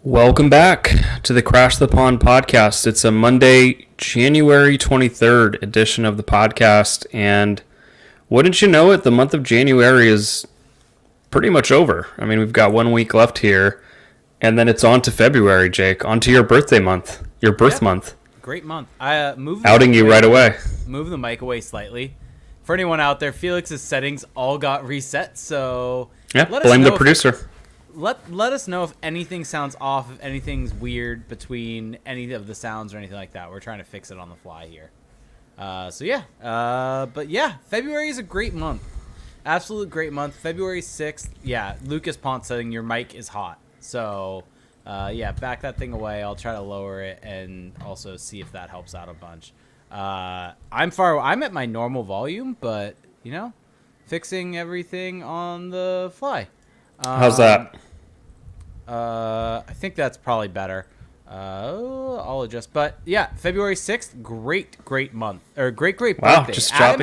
Welcome back to the Crash the Pond podcast. It's a Monday, January 23rd edition of the podcast, and wouldn't you know it, the month of January is pretty much over. I mean, we've got 1 week left here, and then it's on to February, Jake, on to your birthday month, your birth month. Great month. I moved outing you right away. Move the mic away slightly. For anyone out there, Felix's settings all got reset, so yeah, blame the producer. Let us know if anything sounds off, if anything's weird between any of the sounds or anything like that. We're trying to fix it on the fly here. But yeah, February is a great month. Absolute great month. February 6th, yeah, Lucas Ponce saying your mic is hot. So, back that thing away. I'll try to lower it and also see if that helps out a bunch. I'm at my normal volume, but, fixing everything on the fly. How's that? I think that's probably better. I'll adjust. But yeah, February 6th, great month. Or great wow, birthday. Just Adam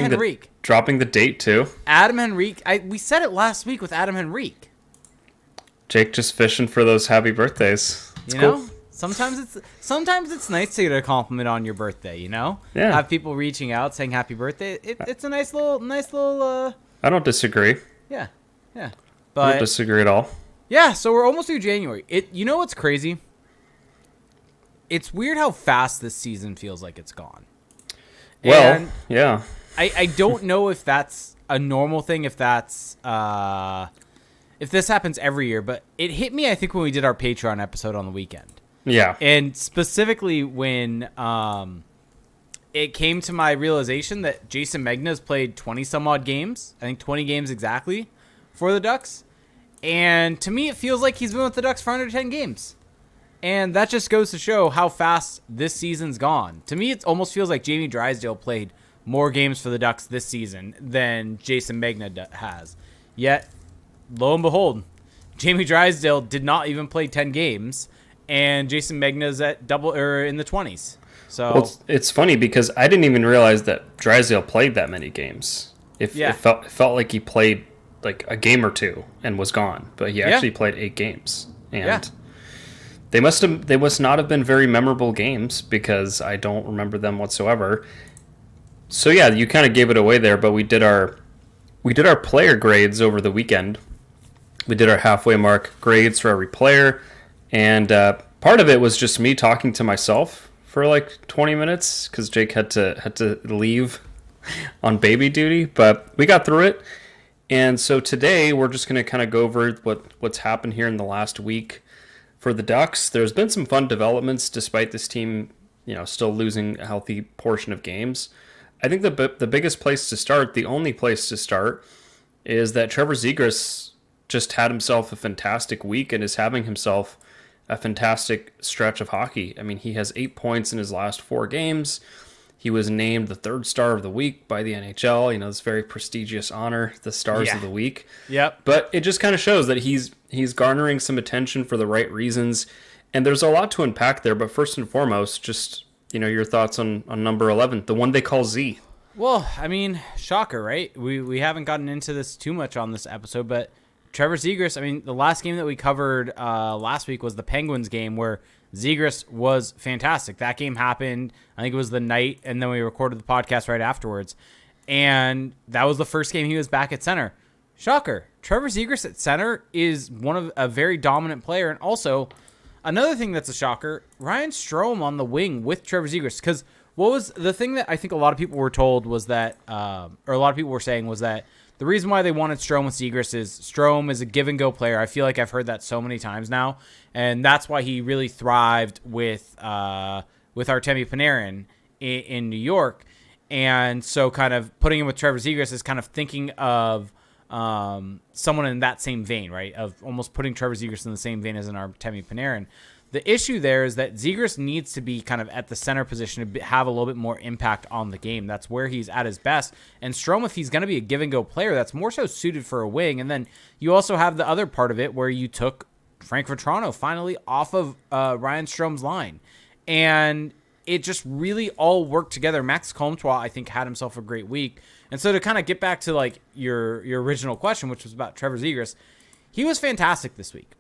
dropping the date too. Adam Henrique. We said it last week with Adam Henrique. Jake just fishing for those happy birthdays. It's cool. Sometimes it's nice to get a compliment on your birthday, Yeah. Have people reaching out saying happy birthday. It's a nice little I don't disagree. Yeah. I don't disagree at all. Yeah, so we're almost through January. What's crazy? It's weird how fast this season feels like it's gone. Well, and yeah. I don't know if that's a normal thing, if that's if this happens every year, but it hit me, I think, when we did our Patreon episode on the weekend. Yeah. And specifically when it came to my realization that Jason Megna's played 20-some-odd games, I think 20 games exactly, for the Ducks. And to me, it feels like he's been with the Ducks for under 10 games. And that just goes to show how fast this season's gone. To me, it almost feels like Jamie Drysdale played more games for the Ducks this season than Jason Megna has. Yet, lo and behold, Jamie Drysdale did not even play 10 games, and Jason Megna's at in the 20s. So it's funny because I didn't even realize that Drysdale played that many games. It felt like he played like a game or two and was gone, but he actually played 8 games, and they must not have been very memorable games because I don't remember them whatsoever. So yeah, you kind of gave it away there, but we did our player grades over the weekend. We did our halfway mark grades for every player, and part of it was just me talking to myself for like 20 minutes because Jake had to leave on baby duty, but we got through it. And so today we're just going to kind of go over what's happened here in the last week for the Ducks. There's been some fun developments despite this team, still losing a healthy portion of games. I think the biggest place to start, the only place to start, is that Trevor Zegras just had himself a fantastic week and is having himself a fantastic stretch of hockey. I mean, he has 8 points in his last 4 games. He was named the 3rd star of the week by the NHL. This very prestigious honor, the Stars of the Week. Yep. But it just kind of shows that he's garnering some attention for the right reasons. And there's a lot to unpack there. But first and foremost, just, your thoughts on number 11, the one they call Z. Well, I mean, shocker, right? We haven't gotten into this too much on this episode, but Trevor Zegras, I mean, the last game that we covered last week was the Penguins game where Zegras was fantastic. That game happened, I think it was the night, and then we recorded the podcast right afterwards. And that was the first game he was back at center. Shocker. Trevor Zegras at center is a very dominant player. And also, another thing that's a shocker, Ryan Strome on the wing with Trevor Zegras. Because what was the thing that I think a lot of people were told was that, or a lot of people were saying was that the reason why they wanted Strome with Zegras is Strome is a give-and-go player. I feel like I've heard that so many times now. And that's why he really thrived with Artemi Panarin in New York. And so kind of putting him with Trevor Zegras is kind of thinking of someone in that same vein, right? Of almost putting Trevor Zegras in the same vein as an Artemi Panarin. The issue there is that Zegras needs to be kind of at the center position to have a little bit more impact on the game. That's where he's at his best. And Strome, if he's going to be a give-and-go player, that's more so suited for a wing. And then you also have the other part of it where you took Frank Vatrano finally off of Ryan Strome's line. And it just really all worked together. Max Comtois, I think, had himself a great week. And so to kind of get back to like your original question, which was about Trevor Zegras, he was fantastic this week.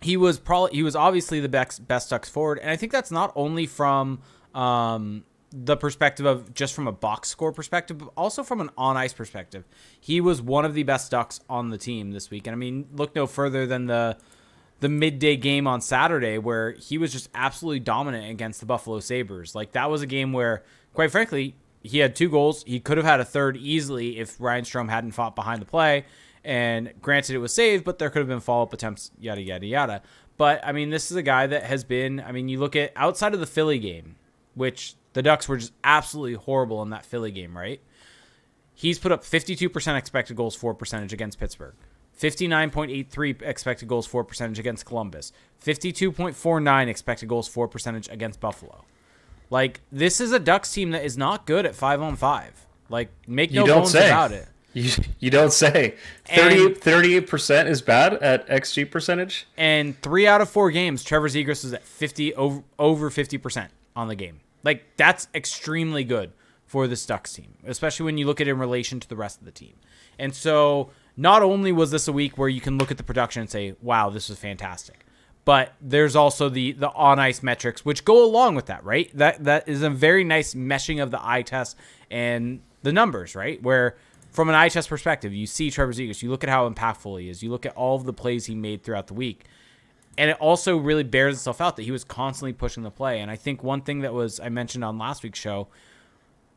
he was obviously the best Ducks forward, and I think that's not only from the perspective of just from a box score perspective, but also from an on ice perspective. He was one of the best Ducks on the team this week, and I mean, look no further than the midday game on Saturday where he was just absolutely dominant against the Buffalo Sabres. Like, that was a game where, quite frankly, he had 2 goals. He could have had a third easily if Lundestrom hadn't fought behind the play. And granted, it was saved, but there could have been follow-up attempts, yada, yada, yada. But, I mean, this is a guy that has been, I mean, you look at outside of the Philly game, which the Ducks were just absolutely horrible in that Philly game, right? He's put up 52% expected goals for percentage against Pittsburgh, 59.83 expected goals for percentage against Columbus, 52.49 expected goals for percentage against Buffalo. Like, this is a Ducks team that is not good at 5-on-5. Like, make no bones about it. You don't say. 38% is bad at XG percentage? And 3 out of 4 games, Trevor Zegras is at 50 over 50% on the game. Like, that's extremely good for the Ducks team, especially when you look at it in relation to the rest of the team. And so not only was this a week where you can look at the production and say, wow, this was fantastic, but there's also the on-ice metrics, which go along with that, right? That is a very nice meshing of the eye test and the numbers, right? Where from an eye test perspective, you see Trevor Zegras, you look at how impactful he is, you look at all of the plays he made throughout the week, and it also really bears itself out that he was constantly pushing the play. And I think one thing that I mentioned on last week's show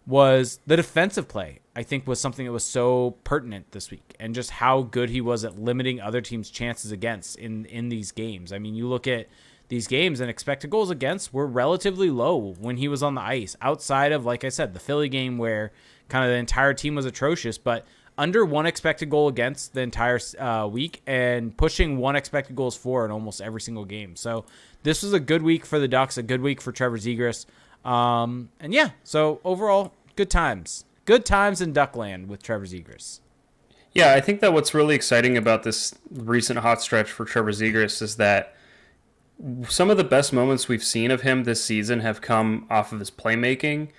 was the defensive play, I think, was something that was so pertinent this week, and just how good he was at limiting other teams' chances against in these games. I mean, you look at these games and expected goals against were relatively low when he was on the ice, outside of, like I said, the Philly game where kind of the entire team was atrocious, but under 1 expected goal against the entire week and pushing 1 expected goals for in almost every single game. So this was a good week for the Ducks, a good week for Trevor Zegras. And yeah, so overall, good times. Good times in Duckland with Trevor Zegras. Yeah, I think that what's really exciting about this recent hot stretch for Trevor Zegras is that some of the best moments we've seen of him this season have come off of his playmaking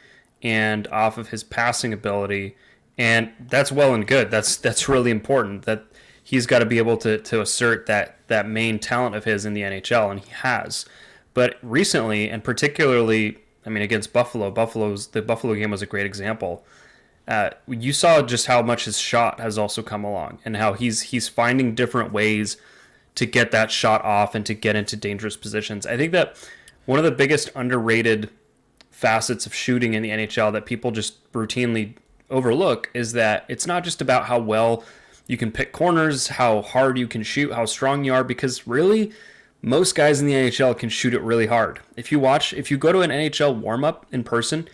and off of his passing ability. And that's well and good. That's really important, that he's got to be able to assert that main talent of his in the NHL, and he has. But recently, and particularly, I mean, against Buffalo, the Buffalo game was a great example. You saw just how much his shot has also come along, and how he's finding different ways to get that shot off and to get into dangerous positions. I think that one of the biggest underrated facets of shooting in the NHL that people just routinely overlook is that it's not just about how well you can pick corners, how hard you can shoot, how strong you are, because really most guys in the NHL can shoot it really hard. If you go to an NHL warm-up in person,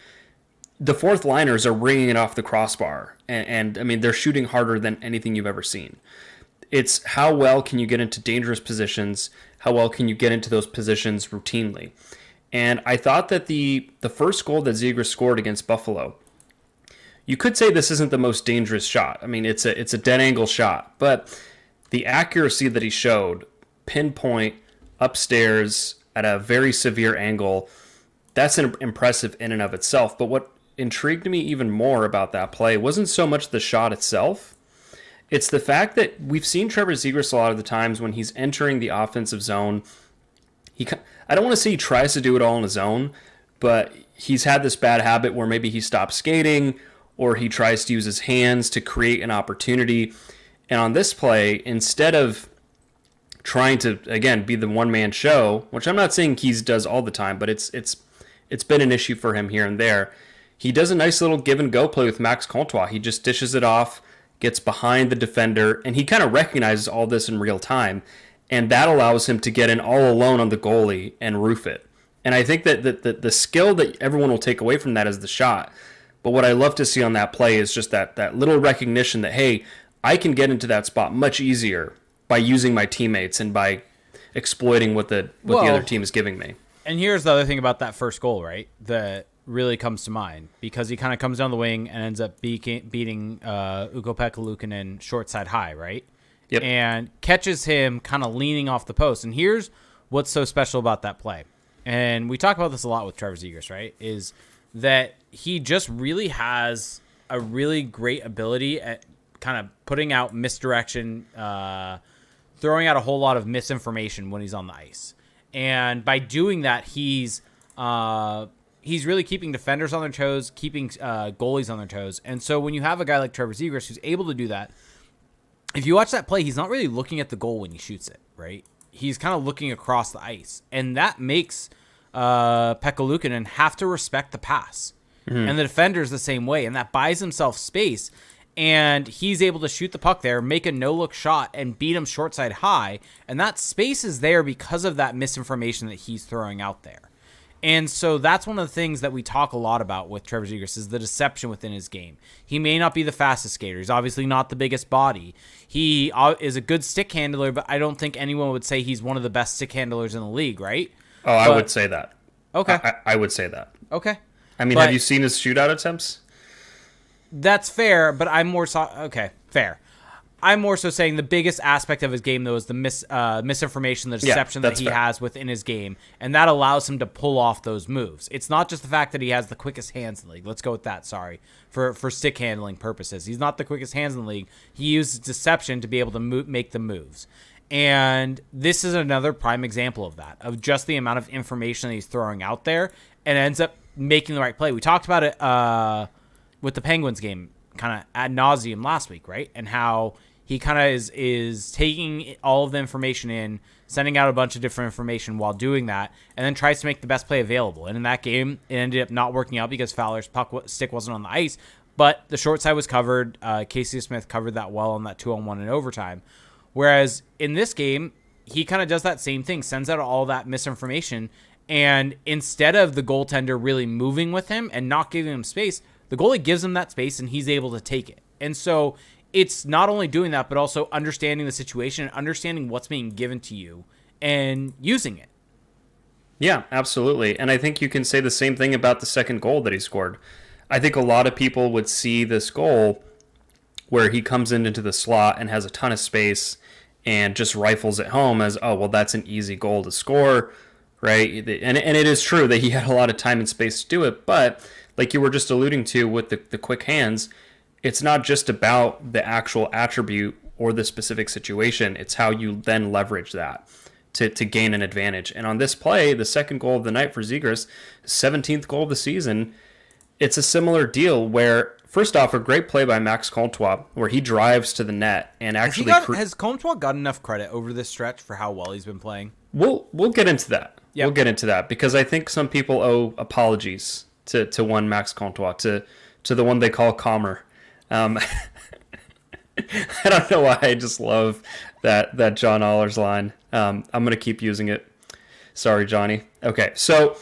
the fourth liners are ringing it off the crossbar, and I mean, they're shooting harder than anything you've ever seen. It's how well can you get into dangerous positions, how well can you get into those positions routinely. And I thought that the first goal that Zegras scored against Buffalo, you could say this isn't the most dangerous shot. I mean, it's a dead angle shot, but the accuracy that he showed, pinpoint, upstairs at a very severe angle, that's impressive in and of itself. But what intrigued me even more about that play wasn't so much the shot itself. It's the fact that we've seen Trevor Zegras a lot of the times when he's entering the offensive zone. I don't want to say he tries to do it all on his own, but he's had this bad habit where maybe he stops skating or he tries to use his hands to create an opportunity. And on this play, instead of trying to, again, be the one-man show, which I'm not saying Keys does all the time, but it's been an issue for him here and there, he does a nice little give-and-go play with Max Comtois. He just dishes it off, gets behind the defender, and he kind of recognizes all this in real time, and that allows him to get in all alone on the goalie and roof it. And I think that the skill that everyone will take away from that is the shot. But what I love to see on that play is just that little recognition that, hey, I can get into that spot much easier by using my teammates and by exploiting what the other team is giving me. And here's the other thing about that first goal, right, that really comes to mind, because he kind of comes down the wing and ends up beating Ukko-Pekka Luukkonen short side high, right? Yep. And catches him kind of leaning off the post. And here's what's so special about that play. And we talk about this a lot with Trevor Zegras, right, is that he just really has a really great ability at kind of putting out misdirection throwing out a whole lot of misinformation when he's on the ice. And by doing that, he's really keeping defenders on their toes, keeping goalies on their toes. And so when you have a guy like Trevor Zegras who's able to do that, if you watch that play, he's not really looking at the goal when he shoots it, right? He's kind of looking across the ice. And that makes Pekka Luukkonen have to respect the pass. Mm-hmm. And the defender's the same way. And that buys himself space. And he's able to shoot the puck there, make a no-look shot, and beat him short side high. And that space is there because of that misinformation that he's throwing out there. And so that's one of the things that we talk a lot about with Trevor Zegras is the deception within his game. He may not be the fastest skater. He's obviously not the biggest body. He is a good stick handler, but I don't think anyone would say he's one of the best stick handlers in the league, right? Oh, I would say that. Okay. I would say that. Okay. I mean, have you seen his shootout attempts? That's fair, but I'm more so... Okay, fair. I'm more so saying the biggest aspect of his game, though, is the misinformation, the deception that he has within his game, and that allows him to pull off those moves. It's not just the fact that he has the quickest hands in the league. Let's go with that, sorry, for stick handling purposes. He's not the quickest hands in the league. He uses deception to be able to make the moves. And this is another prime example of that, of just the amount of information that he's throwing out there, and ends up making the right play. We talked about it with the Penguins game kind of ad nauseum last week, right? And how he kind of is taking all of the information in, sending out a bunch of different information while doing that, and then tries to make the best play available. And in that game, it ended up not working out because Fowler's stick wasn't on the ice, but the short side was covered. Casey Smith covered that well on that 2-on-1 in overtime. Whereas in this game, he kind of does that same thing, sends out all that misinformation, and instead of the goaltender really moving with him and not giving him space, the goalie gives him that space and he's able to take it. And so it's not only doing that, but also understanding the situation and understanding what's being given to you and using it. Yeah, absolutely. And I think you can say the same thing about the second goal that he scored. I think a lot of people would see this goal where he comes into the slot and has a ton of space and just rifles it home as, oh, well, that's an easy goal to score, right? And it is true that he had a lot of time and space to do it, but like you were just alluding to with the quick hands, it's not just about the actual attribute or the specific situation. It's how you then leverage that to gain an advantage. And on this play, the second goal of the night for Zegras, 17th goal of the season, it's a similar deal where, first off, a great play by Max Comtois where he drives to the net and actually... Has Comtois got enough credit over this stretch for how well he's been playing? We'll get into that. Yep. We'll get into that because I think some people owe apologies to one Max Comtois, to the one they call Calmer. I don't know why I just love that John Allers line. I'm going to keep using it. Sorry, Johnny. Okay, so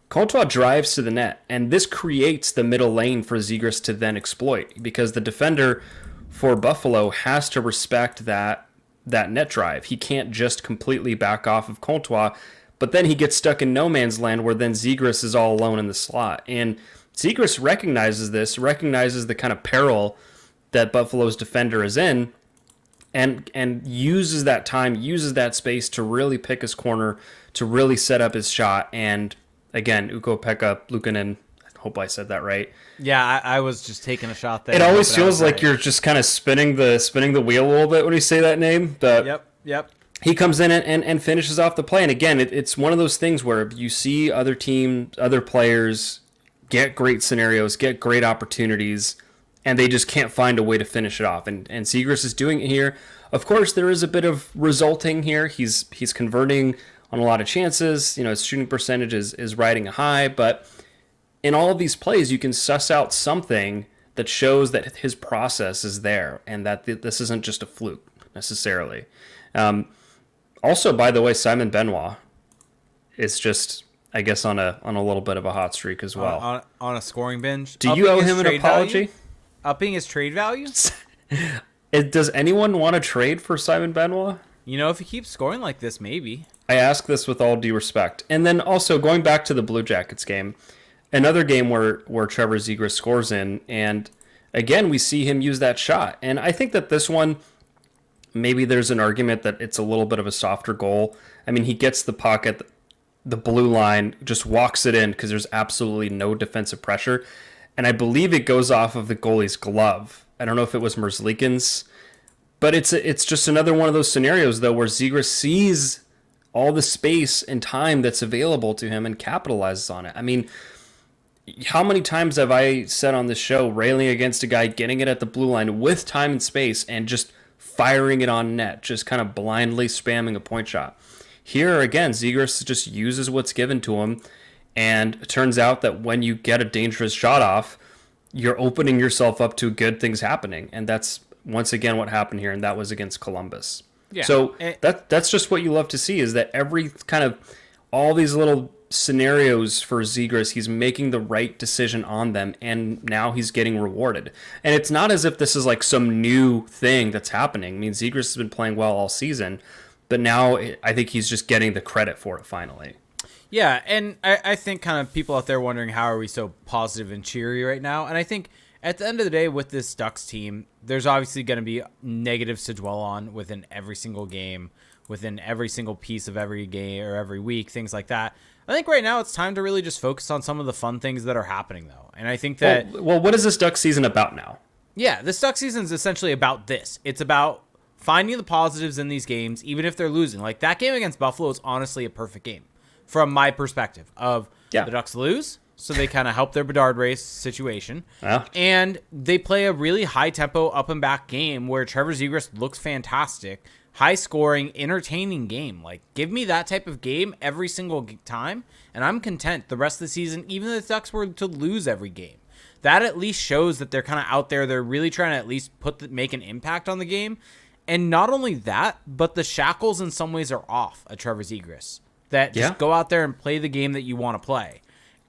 Comtois drives to the net, and this creates the middle lane for Zegras to then exploit because the defender for Buffalo has to respect that net drive. He can't just completely back off of Comtois, but then he gets stuck in no man's land where then Zegras is all alone in the slot. And Zegras recognizes the kind of peril that Buffalo's defender is in, and uses that time, uses that space to really pick his corner, to really set up his shot. And again, Ukko-Pekka Luukkonen, I hope I said that right. Yeah, I was just taking a shot there. It always feels like you're just kind of spinning the wheel a little bit when you say that name. But Yep. He comes in and finishes off the play. And again, it's one of those things where you see other teams, other players get great scenarios, get great opportunities, and they just can't find a way to finish it off. And Zegras is doing it here. Of course, there is a bit of resulting here. He's converting on a lot of chances. You know, his shooting percentage is riding a high. But in all of these plays, you can suss out something that shows that his process is there and that this isn't just a fluke necessarily. Also, by the way, Simon Benoit is just, I guess, on a little bit of a hot streak as well. On a scoring binge. Do you owe him an apology? Upping his trade value? Does anyone want to trade for Simon Benoit? You know, if he keeps scoring like this, maybe. I ask this with all due respect. And then also, going back to the Blue Jackets game, another game where Trevor Zegras scores in, and again, we see him use that shot. And I think that this one, maybe there's an argument that it's a little bit of a softer goal. I mean, he gets the puck at the blue line, just walks it in because there's absolutely no defensive pressure. And I believe it goes off of the goalie's glove. I don't know if it was Merzlikins, But it's just another one of those scenarios, though, where Zegras sees all the space and time that's available to him and capitalizes on it. I mean, how many times have I said on this show, railing against a guy getting it at the blue line with time and space and just firing it on net, just kind of blindly spamming a point shot. Here, again, Zegras just uses what's given to him, and it turns out that when you get a dangerous shot off, you're opening yourself up to good things happening, and that's once again what happened here, and that was against Columbus. Yeah. So that's just what you love to see, is that every kind of all these little scenarios for Zegras, he's making the right decision on them, and now he's getting rewarded. And it's not as if this is like some new thing that's happening. I mean, Zegras has been playing well all season, but now I think he's just getting the credit for it finally. Yeah, and I think kind of people out there wondering how are we so positive and cheery right now, and I think at the end of the day with this Ducks team, there's obviously going to be negatives to dwell on within every single game, within every single piece of every game or every week, things like that. I think right now it's time to really just focus on some of the fun things that are happening, though. And I think that... Well, what is this Ducks season about now? Yeah, this Ducks season is essentially about this. It's about finding the positives in these games, even if they're losing. Like, that game against Buffalo is honestly a perfect game from my perspective of the Ducks lose, so they kind of help their Bedard race situation. Yeah. And they play a really high-tempo, up-and-back game where Trevor Zegras looks fantastic. High-scoring, entertaining game. Like, give me that type of game every single time, and I'm content the rest of the season, even if the Ducks were to lose every game. That at least shows that they're kind of out there. They're really trying to at least make an impact on the game. And not only that, but the shackles in some ways are off at Trevor Zegras. That just go out there and play the game that you want to play.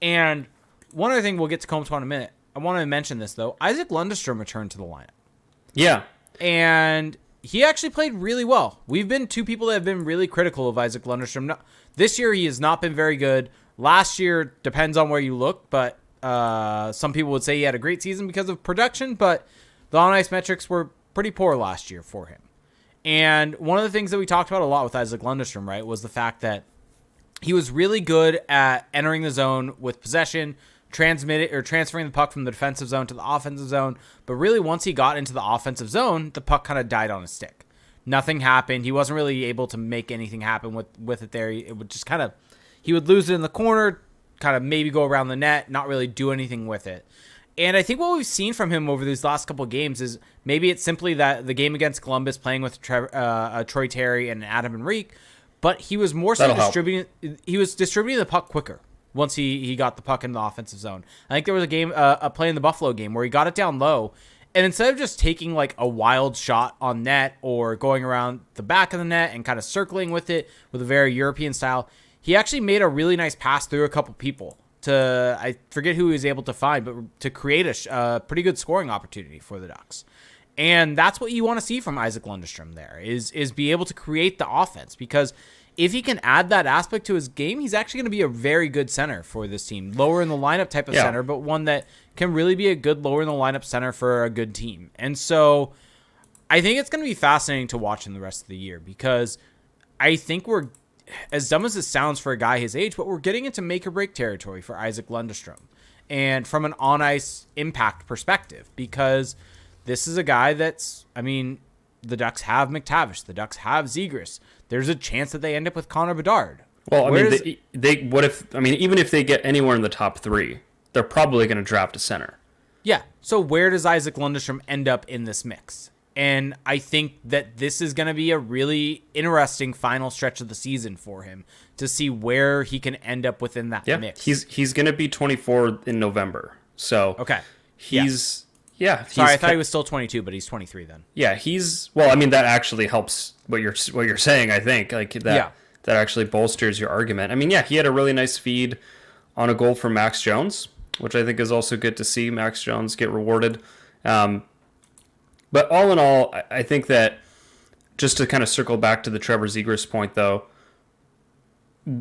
And one other thing we'll get to Combs in a minute. I want to mention this, though. Isaac Lundestrom returned to the lineup. Yeah. And he actually played really well. We've been two people that have been really critical of Isaac Lundestrom. This year, he has not been very good. Last year, depends on where you look, but some people would say he had a great season because of production, but the on-ice metrics were pretty poor last year for him. And one of the things that we talked about a lot with Isaac Lundestrom, right, was the fact that he was really good at entering the zone with possession, transferring the puck from the defensive zone to the offensive zone. But really, once he got into the offensive zone, the puck kind of died on his stick. Nothing happened. He wasn't really able to make anything happen with it there. It would just kind of, he would lose it in the corner, kind of maybe go around the net, not really do anything with it. And I think what we've seen from him over these last couple of games is maybe it's simply that the game against Columbus, playing with Troy Terry and Adam Henrique, but he was more so distributing the puck quicker once he got the puck in the offensive zone. I think there was a play in the Buffalo game where he got it down low, and instead of just taking like a wild shot on net or going around the back of the net and kind of circling with it with a very European style, he actually made a really nice pass through a couple people to, I forget who he was able to find, but to create a pretty good scoring opportunity for the Ducks. And that's what you want to see from Isaac Lundestrom there, is be able to create the offense, because if he can add that aspect to his game, he's actually going to be a very good center for this team. Lower in the lineup type of center, but one that can really be a good lower in the lineup center for a good team. And so I think it's going to be fascinating to watch in the rest of the year, because I think we're, as dumb as it sounds for a guy his age, but we're getting into make or break territory for Isaac Lundestrom. And from an on-ice impact perspective, because this is a guy that's, I mean, the Ducks have McTavish. The Ducks have Zegras. There's a chance that they end up with Connor Bedard. Well, I mean, even if they get anywhere in the top three, they're probably going to draft a center. Yeah. So where does Isaac Lundestrom end up in this mix? And I think that this is going to be a really interesting final stretch of the season for him to see where he can end up within that mix. He's going to be 24 in November. So okay. Sorry, I thought he was still 22, but he's 23 then. Yeah, that actually helps what you're saying, I think. Like that actually bolsters your argument. I mean, he had a really nice feed on a goal from Max Jones, which I think is also good to see Max Jones get rewarded. But all in all, I think that, just to kind of circle back to the Trevor Zegras point, though,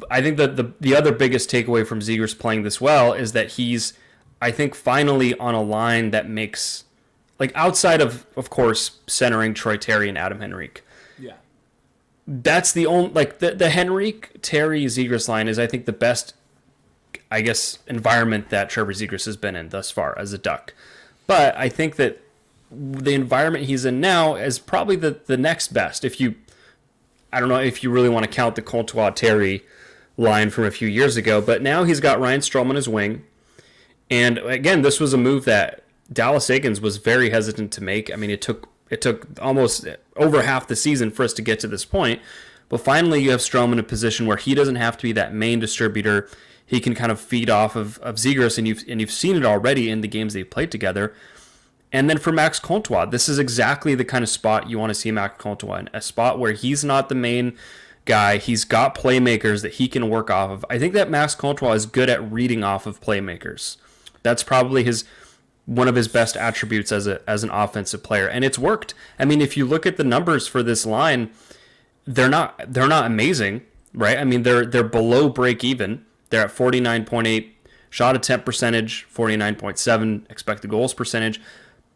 I think that the other biggest takeaway from Zegras playing this well is that he's, I think, finally on a line that makes, like, outside of course, centering Troy Terry and Adam Henrique. Yeah. That's the only, like, the Henrique, Terry, Zegras line is, I think, the best, I guess, environment that Trevor Zegras has been in thus far as a Duck. But I think that the environment he's in now is probably the next best. I don't know if you really want to count the Comtois-Terry line from a few years ago, but now he's got Ryan Strome on his wing. And again, this was a move that Dallas Eakins was very hesitant to make. I mean, it took almost over half the season for us to get to this point. But finally, you have Strome in a position where he doesn't have to be that main distributor. He can kind of feed off of Zegras, and you've seen it already in the games they've played together. And then for Max Comtois, this is exactly the kind of spot you want to see Max Comtois in, a spot where he's not the main guy. He's got playmakers that he can work off of. I think that Max Comtois is good at reading off of playmakers. That's probably one of his best attributes as an offensive player, and it's worked. I mean, if you look at the numbers for this line, they're not amazing, right? I mean, they're below break even. They're at 49.8 shot attempt percentage, 49.7 expected goals percentage.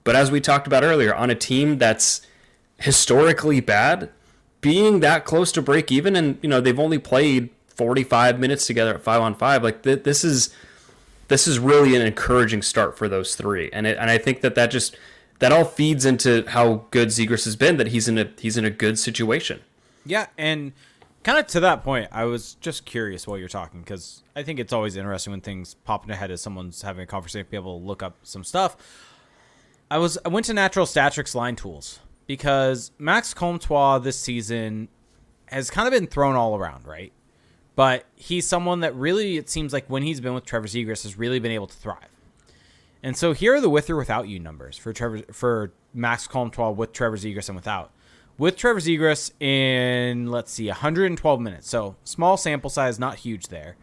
But as we talked about earlier, on a team that's historically bad, being that close to break even, and they've only played 45 minutes together at 5-on-5, like this is really an encouraging start for those three, and I think that all feeds into how good Zegras has been. That he's in a good situation. Yeah, and kind of to that point, I was just curious while you're talking, because I think it's always interesting when things pop in your head as someone's having a conversation, be able to look up some stuff. I went to Natural Statrics line tools because Max Comtois this season has kind of been thrown all around, right? But he's someone that really, it seems like when he's been with Trevor Zegras, has really been able to thrive. And so here are the with or without you numbers for Max Comtois with Trevor Zegras and without. With Trevor Zegras in, 112 minutes. So small sample size, not huge there.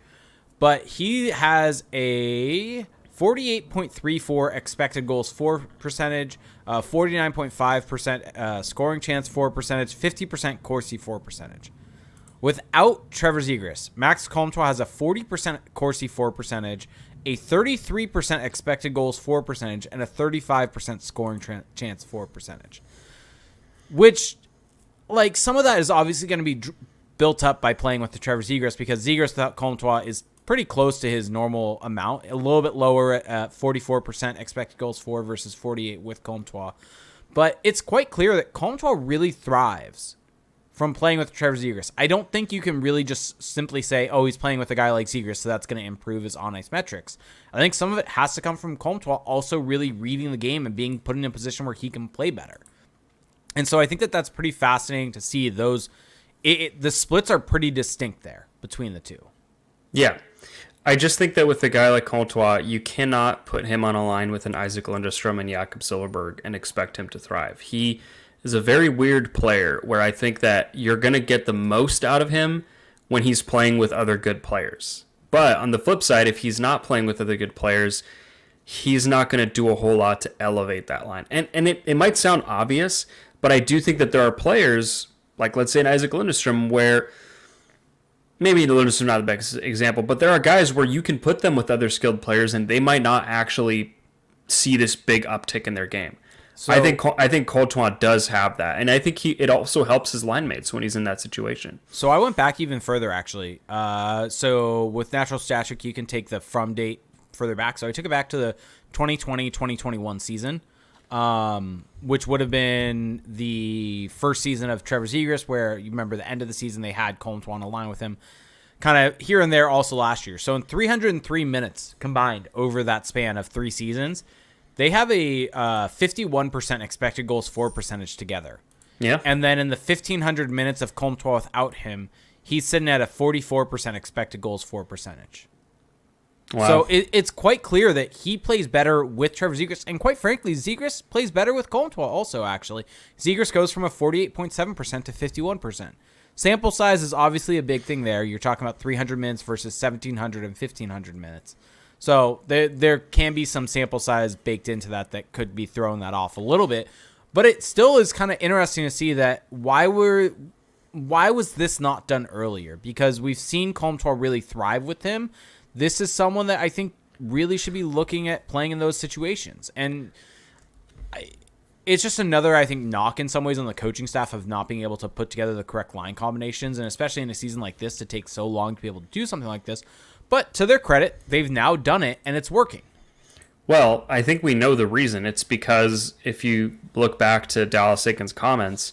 But he has a 48.34 expected goals for percentage, 49.5% scoring chance for percentage, 50% Corsi for percentage. Without Trevor Zegras, Max Comtois has a 40% Corsi for percentage, a 33% expected goals for percentage, and a 35% scoring chance for percentage. Which, some of that is obviously going to be built up by playing with the Trevor Zegras, because Zegras without Comtois is pretty close to his normal amount, a little bit lower at 44% expected goals for versus 48 with Comtois. But it's quite clear that Comtois really thrives from playing with Trevor Zegras. I don't think you can really just simply say, oh, he's playing with a guy like Zegras, so that's going to improve his on-ice metrics. I think some of it has to come from Comtois also really reading the game and being put in a position where he can play better. And so I think that's pretty fascinating to see those. The splits are pretty distinct there between the two. Yeah. I just think that with a guy like Comtois, you cannot put him on a line with an Isaac Lundestrom and Jakob Silfverberg and expect him to thrive. He is a very weird player where I think that you're going to get the most out of him when he's playing with other good players. But on the flip side, if he's not playing with other good players, he's not going to do a whole lot to elevate that line. And it might sound obvious, but I do think that there are players, like let's say an Isaac Lundestrom, where maybe Lundestrom not the best example, but there are guys where you can put them with other skilled players and they might not actually see this big uptick in their game. So, I think Comtois does have that, and I think it also helps his line mates when he's in that situation. So I went back even further, actually. So with Natural Static, you can take the from date further back. So I took it back to the 2020-2021 season, which would have been the first season of Trevor Zegras, where you remember the end of the season they had Comtois on a line with him, kind of here and there also last year. So in 303 minutes combined over that span of 3 seasons, they have a 51% expected goals for percentage together. Yeah. And then in the 1,500 minutes of Comtois without him, he's sitting at a 44% expected goals for percentage. Wow. So it's quite clear that he plays better with Trevor Zegras. And quite frankly, Zegras plays better with Comtois also, actually. Zegras goes from a 48.7% to 51%. Sample size is obviously a big thing there. You're talking about 300 minutes versus 1,700 and 1,500 minutes. So there can be some sample size baked into that could be throwing that off a little bit. But it still is kind of interesting to see that why was this not done earlier? Because we've seen Comtois really thrive with him. This is someone that I think really should be looking at playing in those situations. And it's just another, I think, knock in some ways on the coaching staff of not being able to put together the correct line combinations, and especially in a season like this to take so long to be able to do something like this. But to their credit, they've now done it, and it's working. Well, I think we know the reason. It's because if you look back to Dallas Eakins' comments,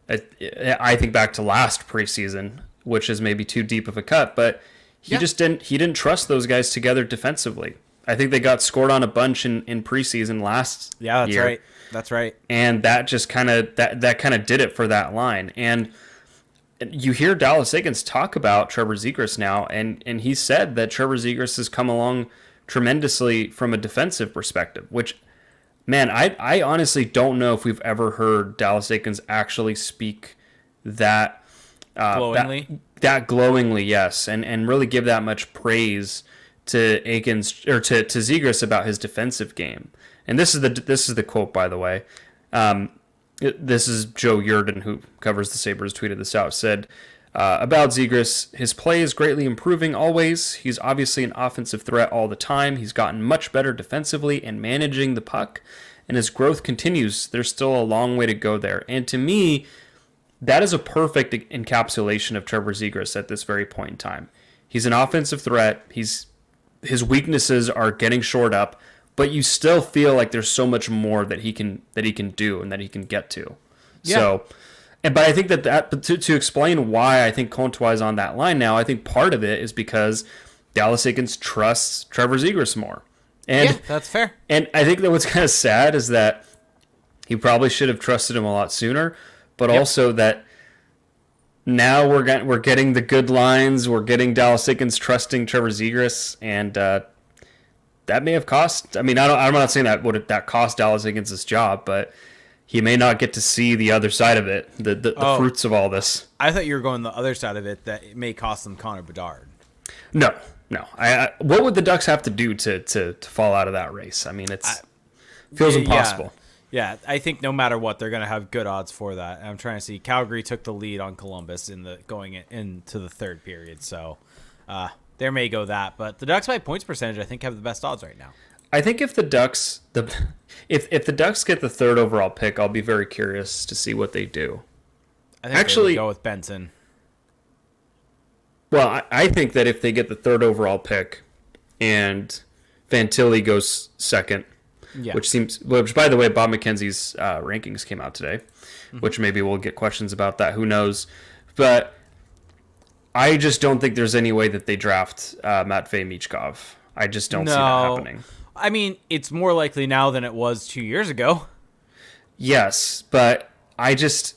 I think back to last preseason, which is maybe too deep of a cut, but he didn't trust those guys together defensively. I think they got scored on a bunch in preseason last year. Yeah, that's right. That's right. And that just kind of that kind of did it for that line. And you hear Dallas Eakins talk about Trevor Zegras now, and he said that Trevor Zegras has come along tremendously from a defensive perspective, which, man, I honestly don't know if we've ever heard Dallas Eakins actually speak that glowingly. That glowingly, yes, and really give that much praise to Eakins or to Zegras about his defensive game. And this is the quote, by the way. This is Joe Yurden, who covers the Sabres, tweeted this out, said about Zegras, his play is greatly improving always. He's obviously an offensive threat all the time. He's gotten much better defensively and managing the puck, and his growth continues. There's still a long way to go there. And to me, that is a perfect encapsulation of Trevor Zegras at this very point in time. He's an offensive threat. His weaknesses are getting shored up, but you still feel like there's so much more that he can do and that he can get to. Yeah. So, but I think that to explain why I think Comtois is on that line now, I think part of it is because Dallas Eakins trusts Trevor Zegras more. And, yeah, that's fair. And I think that what's kind of sad is that he probably should have trusted him a lot sooner, but also that now we're getting the good lines. We're getting Dallas Eakins trusting Trevor Zegras, and that may have cost. I mean, I'm not saying that cost Dallas Eakins his job, but he may not get to see the other side of it, the fruits of all this. I thought you were going the other side of it, that it may cost them Connor Bedard. No. What would the Ducks have to do to fall out of that race? I mean, feels impossible. Yeah, I think no matter what, they're going to have good odds for that. I'm trying to see. Calgary took the lead on Columbus going into the third period, so there may go that. But the Ducks by points percentage, I think, have the best odds right now. I think if the Ducks if the Ducks get the third overall pick, I'll be very curious to see what they do. I think they would go with Benson. Well, I think that if they get the third overall pick and Fantilli goes second, which by the way, Bob McKenzie's rankings came out today, which maybe we'll get questions about that. Who knows? But I just don't think there's any way that they draft Matvei Michkov. I just don't see that happening. I mean, it's more likely now than it was 2 years ago. Yes, but I just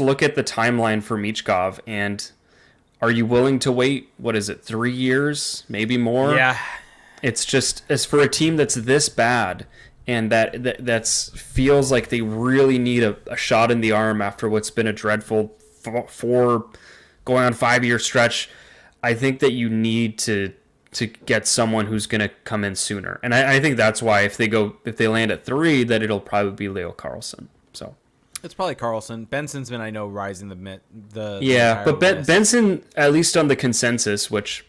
look at the timeline for Michkov, and are you willing to wait, 3 years, maybe more? Yeah. It's just, as for a team that's this bad and that feels like they really need a shot in the arm after what's been a dreadful 5-year stretch, I think that you need to get someone who's going to come in sooner. And I think that's why if they land at 3, that it'll probably be Leo Carlsson. So it's probably Carlson. Benson's been, I know, rising the yeah, but Benson, at least on the consensus, which,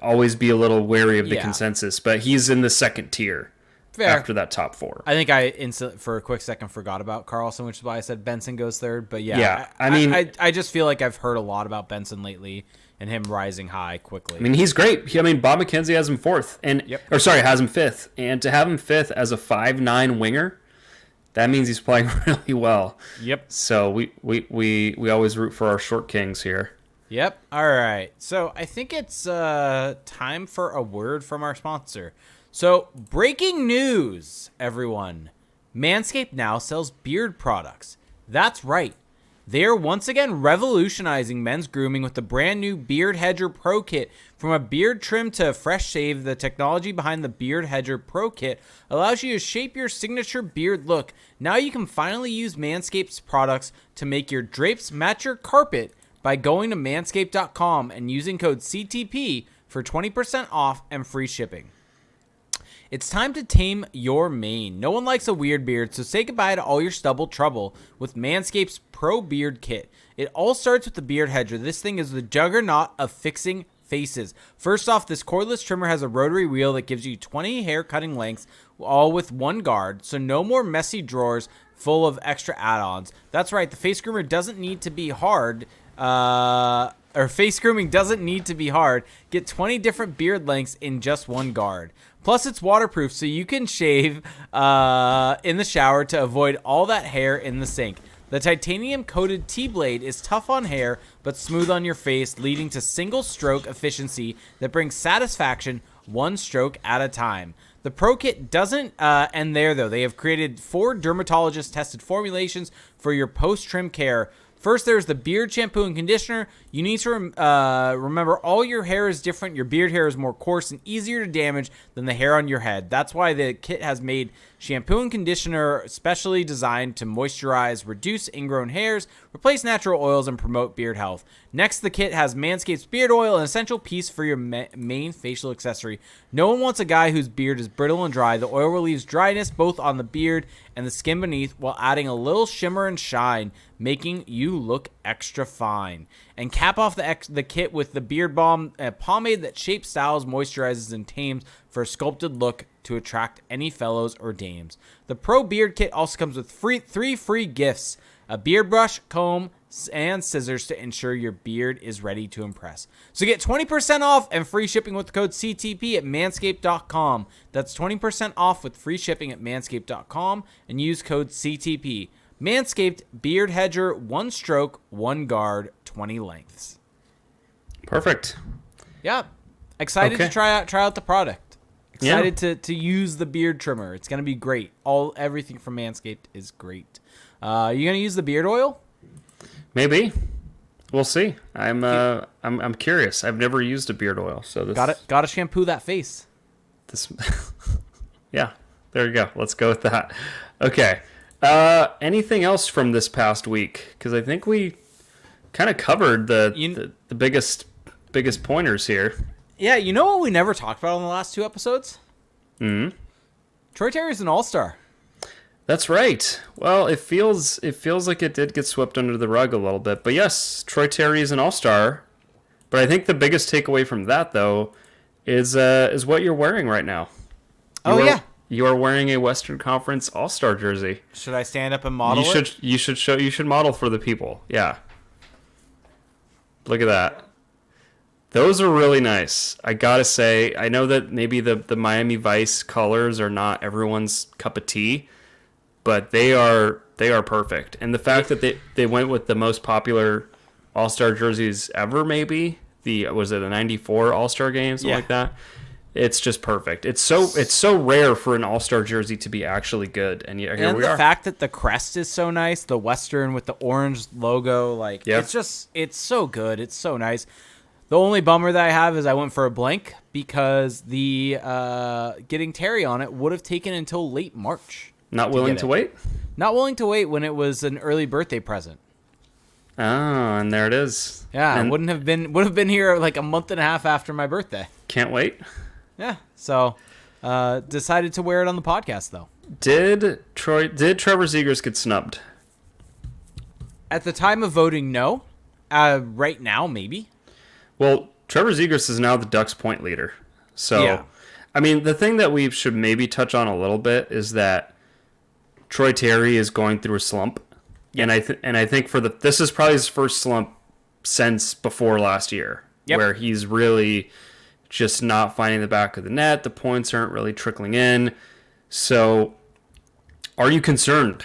always be a little wary of the consensus, but he's in the second tier. Fair. After that top 4. I think I for a quick second forgot about Carlson, which is why I said Benson goes third. But I just feel like I've heard a lot about Benson lately and him rising high quickly. I mean, he's great. Bob McKenzie has him 4th, has him 5th, and to have him 5th as a 5'9" winger, that means he's playing really well. Yep. So we always root for our short kings here. Yep. All right. So I think it's time for a word from our sponsor. So, breaking news, everyone. Manscaped now sells beard products. That's right. They are once again revolutionizing men's grooming with the brand new Beard Hedger Pro Kit. From a beard trim to a fresh shave, the technology behind the Beard Hedger Pro Kit allows you to shape your signature beard look. Now you can finally use Manscaped's products to make your drapes match your carpet by going to manscaped.com and using code CTP for 20% off and free shipping. It's time to tame your mane. No one likes a weird beard, so say goodbye to all your stubble trouble with Manscaped's Pro Beard Kit. It all starts with the Beard Hedger. This thing is the juggernaut of fixing faces. First off, this cordless trimmer has a rotary wheel that gives you 20 hair cutting lengths, all with one guard, so no more messy drawers full of extra add-ons. That's right, the face groomer doesn't need to be hard. Face grooming doesn't need to be hard. Get 20 different beard lengths in just one guard. Plus, it's waterproof, so you can shave in the shower to avoid all that hair in the sink. The titanium-coated T-blade is tough on hair, but smooth on your face, leading to single-stroke efficiency that brings satisfaction one stroke at a time. The Pro Kit doesn't end there, though. They have created 4 dermatologist-tested formulations for your post-trim care. First, there's the beard shampoo and conditioner. You need to remember all your hair is different. Your beard hair is more coarse and easier to damage than the hair on your head. That's why the kit has made shampoo and conditioner specially designed to moisturize, reduce ingrown hairs, replace natural oils, and promote beard health. Next, the kit has Manscaped's beard oil, an essential piece for your main facial accessory. No one wants a guy whose beard is brittle and dry. The oil relieves dryness both on the beard and the skin beneath while adding a little shimmer and shine, making you look extra fine. And cap off the kit with the Beard Balm, a pomade that shapes, styles, moisturizes, and tames for a sculpted look to attract any fellows or dames. The Pro Beard Kit also comes with 3 free gifts: a beard brush, comb, and scissors to ensure your beard is ready to impress. So get 20% off and free shipping with the code CTP at manscaped.com. That's 20% off with free shipping at manscaped.com and use code CTP. Manscaped Beard Hedger, 1 stroke, 1 guard, 20 lengths. Perfect. Yeah. Excited to try out the product. Excited to use the beard trimmer. It's gonna be great. Everything from Manscaped is great. You gonna use the beard oil? Maybe. We'll see. I'm curious. I've never used a beard oil, so this gotta shampoo that face. Yeah. There you go. Let's go with that. Okay. Anything else from this past week? Because I think we kind of covered the biggest pointers here. Yeah, you know what we never talked about on the last 2 episodes? Troy Terry's an all-star. That's right. Well, it feels like it did get swept under the rug a little bit. But yes, Troy Terry is an all-star. But I think the biggest takeaway from that, though, is what you're wearing right now. You are wearing a Western Conference All-Star jersey. Should I stand up and model it? You should model for the people. Yeah. Look at that. Those are really nice. I gotta say, I know that maybe the Miami Vice colors are not everyone's cup of tea, but they are perfect. And the fact that they went with the most popular All-Star jerseys ever, maybe was it a '94 All-Star game, something like that. It's just perfect. It's so rare for an All-Star jersey to be actually good, and here we are. The fact that the crest is so nice, the Western with the orange logo, it's so good. It's so nice. The only bummer that I have is I went for a blank because the getting Terry on it would have taken until late March. Not willing to wait? Not willing to wait when it was an early birthday present. Oh, and there it is. Yeah, and would have been here like a month and a half after my birthday. Can't wait. Yeah, so decided to wear it on the podcast though. Did Trevor Zegras get snubbed? At the time of voting, no. Right now, maybe. Well, Trevor Zegras is now the Ducks point leader. So, yeah. I mean, the thing that we should maybe touch on a little bit is that Troy Terry is going through a slump. Yep. And I think this is probably his first slump since before last year, where he's really just not finding the back of the net. The points aren't really trickling in. So, are you concerned?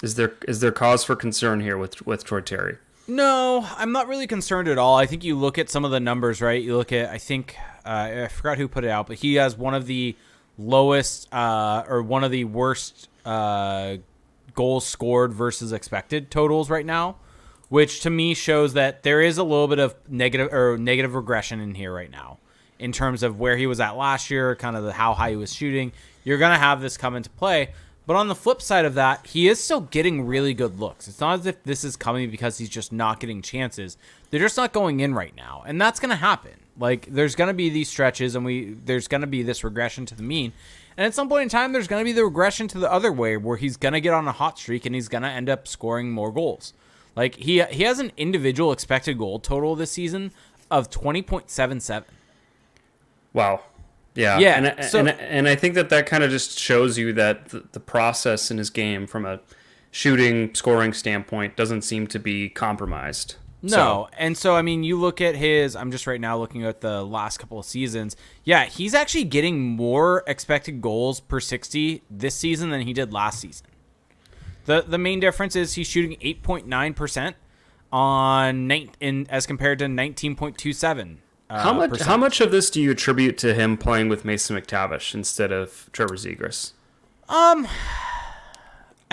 Is there cause for concern here with Troy Terry? No, I'm not really concerned at all. I think you look at some of the numbers, right? You look at, I think, I forgot who put it out, but he has one of the lowest or one of the worst goals scored versus expected totals right now, which to me shows that there is a little bit of negative regression in here right now in terms of where he was at last year, kind of how high he was shooting. You're going to have this come into play. But on the flip side of that, he is still getting really good looks. It's not as if this is coming because he's just not getting chances. They're just not going in right now. And that's going to happen. Like, there's going to be these stretches, and there's going to be this regression to the mean. And at some point in time, there's going to be the regression to the other way where he's going to get on a hot streak and he's going to end up scoring more goals. Like, he has an individual expected goal total this season of 20.77. Wow. Yeah. And I think that kind of just shows you that the process in his game from a shooting, scoring standpoint doesn't seem to be compromised. No, and so, I mean, you look at I'm just right now looking at the last couple of seasons. Yeah, he's actually getting more expected goals per 60 this season than he did last season. The main difference is he's shooting 8.9% as compared to 19.27%. How much of this do you attribute to him playing with Mason McTavish instead of Trevor Zegras? I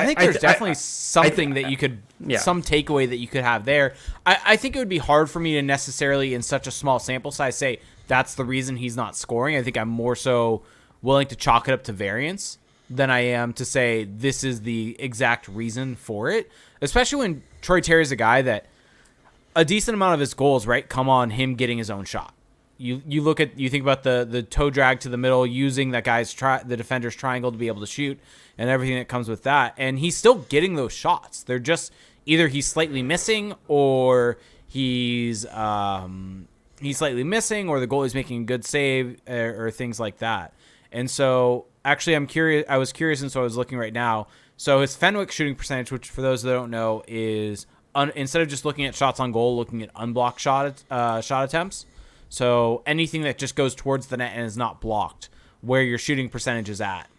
think there's definitely something that you could, some takeaway that you could have there. I think it would be hard for me to necessarily, in such a small sample size, say that's the reason he's not scoring. I think I'm more so willing to chalk it up to variance than I am to say this is the exact reason for it, especially when Troy Terry's a guy that a decent amount of his goals, right, come on him getting his own shot. You think about the toe drag to the middle, using that the defender's triangle to be able to shoot, and everything that comes with that, and he's still getting those shots. They're just either he's slightly missing, or he's slightly missing, or the goalie's making a good save, or things like that. And so, actually, I was curious, and so I was looking right now. So his Fenwick shooting percentage, which for those that don't know, is instead of just looking at shots on goal, looking at unblocked shot attempts. So anything that just goes towards the net and is not blocked, where your shooting percentage is at.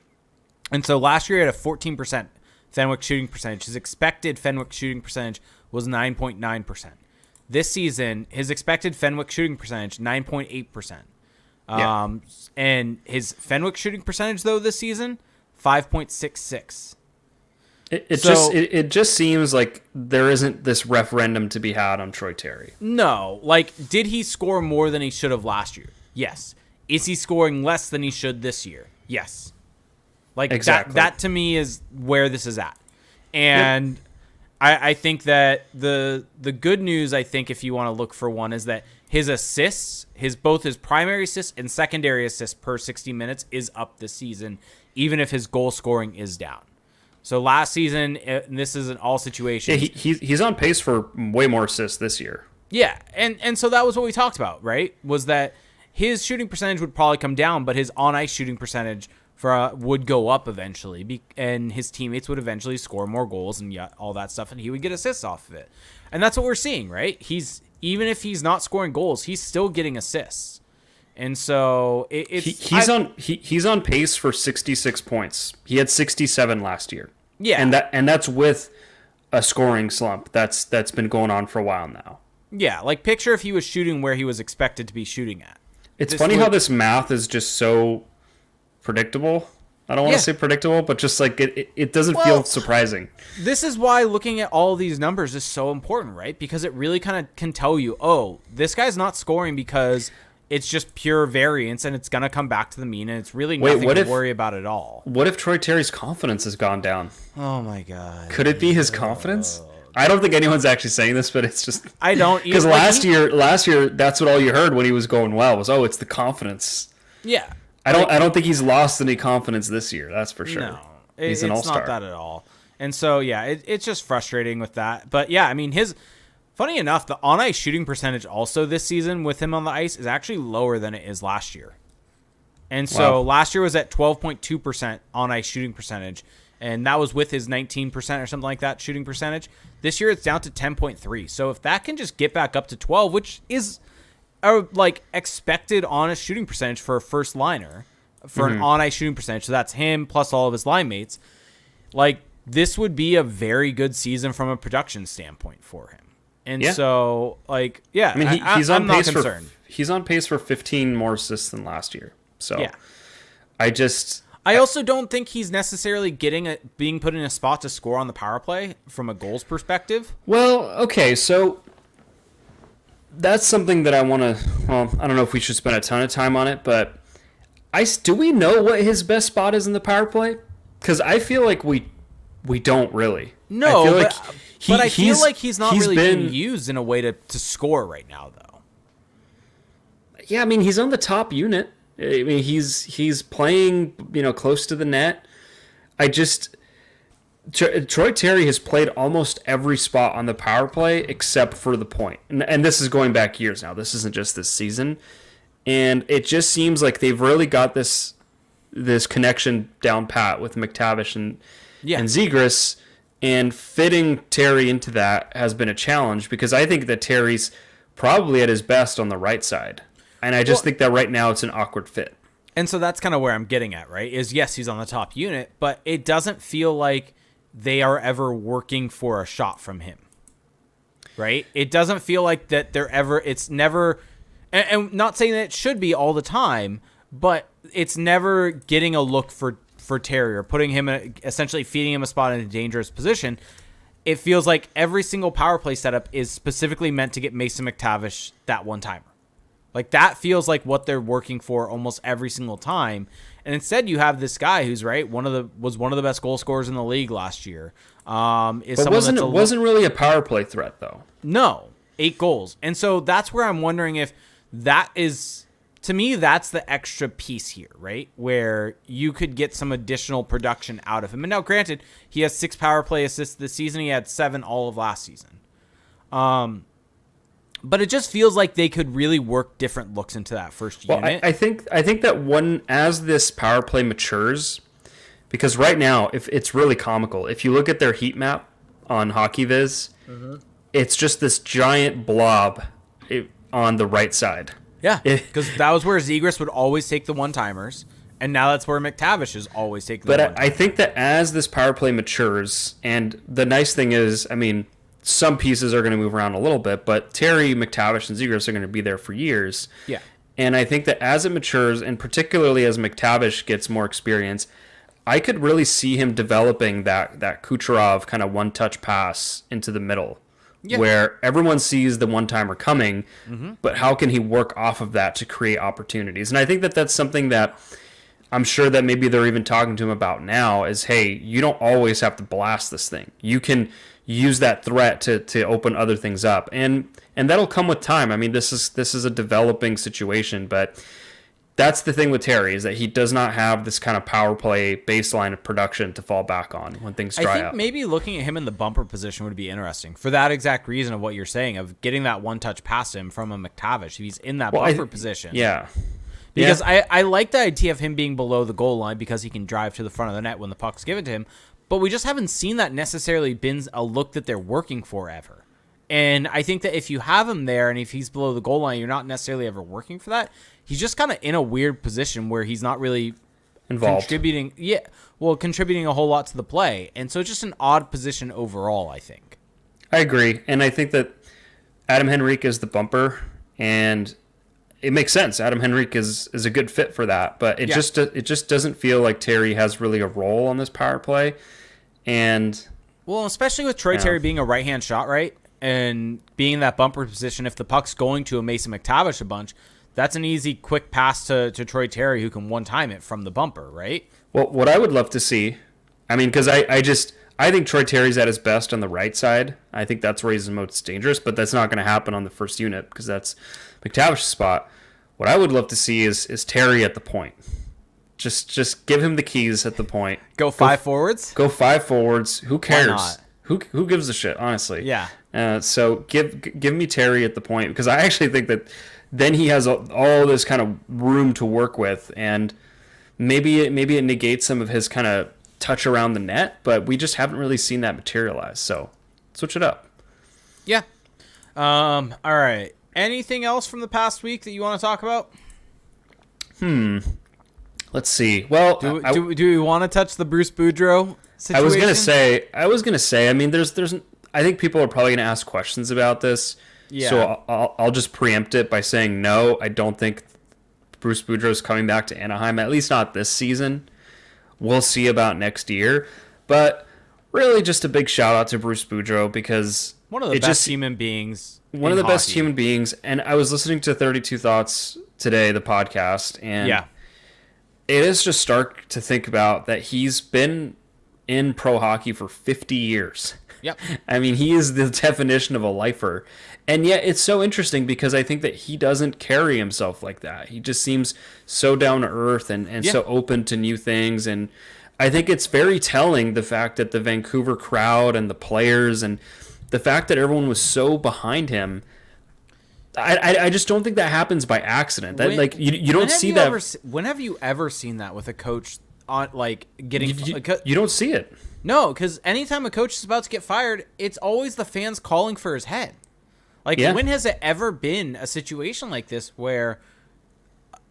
And so last year he had a 14% Fenwick shooting percentage. His expected Fenwick shooting percentage was 9.9%. This season, his expected Fenwick shooting percentage, 9.8%. And his Fenwick shooting percentage, though, this season, 5.66. It just seems like there isn't this referendum to be had on Troy Terry. No. Like, did he score more than he should have last year? Yes. Is he scoring less than he should this year? Yes. Like, exactly. That to me is where this is at. And I think that the good news, I think, if you want to look for one, is that his assists, both his primary assists and secondary assists per 60 minutes is up this season, even if his goal scoring is down. So last season, and this is an all situation. Yeah, he's on pace for way more assists this year. Yeah, and so that was what we talked about, right? Was that his shooting percentage would probably come down, but his on-ice shooting percentage would go up eventually, and his teammates would eventually score more goals and all that stuff, and he would get assists off of it. And that's what we're seeing, right? Even if he's not scoring goals, he's still getting assists. And so he's on pace for 66 points. He had 67 last year. Yeah, and that's with a scoring slump that's been going on for a while now. Yeah, like picture if he was shooting where he was expected to be shooting at. It's funny how this math is just so predictable. I don't want to say predictable, but just like it doesn't feel surprising. This is why looking at all these numbers is so important, right? Because it really kind of can tell you, oh, this guy's not scoring because it's just pure variance, and it's going to come back to the mean, and it's really nothing to worry about at all. What if Troy Terry's confidence has gone down? Oh, my God. Could it be his confidence? I don't think anyone's actually saying this, but it's just... I don't... Because last year, that's what all you heard when he was going well, was, it's the confidence. Yeah. I don't think he's lost any confidence this year, that's for sure. No. He's an all-star. It's not that at all. And so, yeah, it's just frustrating with that. But, yeah, I mean, funny enough, the on-ice shooting percentage also this season with him on the ice is actually lower than it is last year. And so last year was at 12.2% on-ice shooting percentage, and that was with his 19% or something like that shooting percentage. This year it's down to 10.3. So if that can just get back up to 12, which is a expected honest shooting percentage for a first liner, for an on-ice shooting percentage, so that's him plus all of his line mates, this would be a very good season from a production standpoint for him. And so, I mean, he's on pace not concerned. He's on pace for 15 more assists than last year. So, yeah. I also don't think he's necessarily being put in a spot to score on the power play from a goals perspective. Well, okay, so that's something that I want to. Well, I don't know if we should spend a ton of time on it, but do we know what his best spot is in the power play? Because I feel like we don't really. No, but I feel like he's not really being used in a way to score right now, though. Yeah, I mean, he's on the top unit. I mean, he's playing, close to the net. Troy Terry has played almost every spot on the power play except for the point. And this is going back years now. This isn't just this season. And it just seems like they've really got this connection down pat with McTavish and Zegras. And fitting Terry into that has been a challenge because I think that Terry's probably at his best on the right side. And I just think that right now it's an awkward fit. And so that's kind of where I'm getting at, right? Is yes, he's on the top unit, but it doesn't feel like they are ever working for a shot from him. Right? It doesn't feel like that it's never, and not saying that it should be all the time, but it's never getting a look for Terry or putting him essentially feeding him a spot in a dangerous position. It feels like every single power play setup is specifically meant to get Mason McTavish that one-timer. Like that feels like what they're working for almost every single time. And instead you have this guy who's was one of the best goal scorers in the league last year. But wasn't really a power play threat though. No, 8 goals. And so that's where I'm wondering if that is, to me, that's the extra piece here, right? Where you could get some additional production out of him. And now granted, he has 6 power play assists this season. He had 7 all of last season. But it just feels like they could really work different looks into that first unit. I think that as this power play matures, because right now, if it's really comical. If you look at their heat map on HockeyViz, it's just this giant blob on the right side. Yeah, because that was where Zegras would always take the one-timers, and now that's where McTavish is always taking the one-timers. But I think that as this power play matures, and the nice thing is, I mean, some pieces are going to move around a little bit, but Terry, McTavish, and Zegras are going to be there for years. Yeah. And I think that as it matures, and particularly as McTavish gets more experience, I could really see him developing that Kucherov kind of one-touch pass into the middle, where everyone sees the one-timer coming, but how can he work off of that to create opportunities? And I think that that's something that I'm sure that maybe they're even talking to him about now is, hey, you don't always have to blast this thing. You can use that threat to open other things up. And that'll come with time. I mean, this is a developing situation, but that's the thing with Terry is that he does not have this kind of power play baseline of production to fall back on when things dry up. I think maybe looking at him in the bumper position would be interesting for that exact reason of what you're saying of getting that one-touch past him from a McTavish. He's in that bumper position. Yeah. Because I like the idea of him being below the goal line because he can drive to the front of the net when the puck's given to him. But we just haven't seen that necessarily been a look that they're working for ever. And I think that if you have him there and if he's below the goal line, you're not necessarily ever working for that. He's just kind of in a weird position where he's not really involved. Contributing a whole lot to the play. And so it's just an odd position overall, I think. I agree. And I think that Adam Henrique is the bumper, and it makes sense. Adam Henrique is a good fit for that, but it just doesn't feel like Terry has really a role on this power play. And well, especially with Troy Terry being a right-hand shot, right? And being in that bumper position, if the puck's going to a Mason McTavish a bunch, that's an easy, quick pass to Troy Terry who can one-time it from the bumper, right? Well, what I would love to see, I mean, because I think Troy Terry's at his best on the right side. I think that's where he's the most dangerous, but that's not going to happen on the first unit because that's McTavish's spot. What I would love to see is Terry at the point. Just give him the keys at the point. Go 5 forwards? Go 5 forwards. Who cares? Why not? Who gives a shit, honestly? Yeah. So give me Terry at the point because I actually think that then he has all this kind of room to work with, and maybe it negates some of his kind of touch around the net, but we just haven't really seen that materialize. So switch it up. Yeah. All right. Anything else from the past week that you want to talk about? Let's see. Well, do we want to touch the Bruce Boudreau situation? I was gonna say. I mean, there's. I think people are probably gonna ask questions about this. Yeah. So I'll just preempt it by saying no. I don't think Bruce Boudreau's coming back to Anaheim. At least not this season. We'll see about next year. But really, just a big shout out to Bruce Boudreau because one of the best human beings. One of the best human beings. And I was listening to 32 Thoughts today, the podcast, and it is just stark to think about that he's been in pro hockey for 50 years. Yep. I mean, he is the definition of a lifer. And yet it's so interesting because I think that he doesn't carry himself like that. He just seems so down to earth and so open to new things. And I think it's very telling, the fact that the Vancouver crowd and the players and the fact that everyone was so behind him. I just don't think that happens by accident. That you don't see that. When have you ever seen that with a coach on like getting. You don't see it. No, because anytime a coach is about to get fired, it's always the fans calling for his head. Like, when has it ever been a situation like this where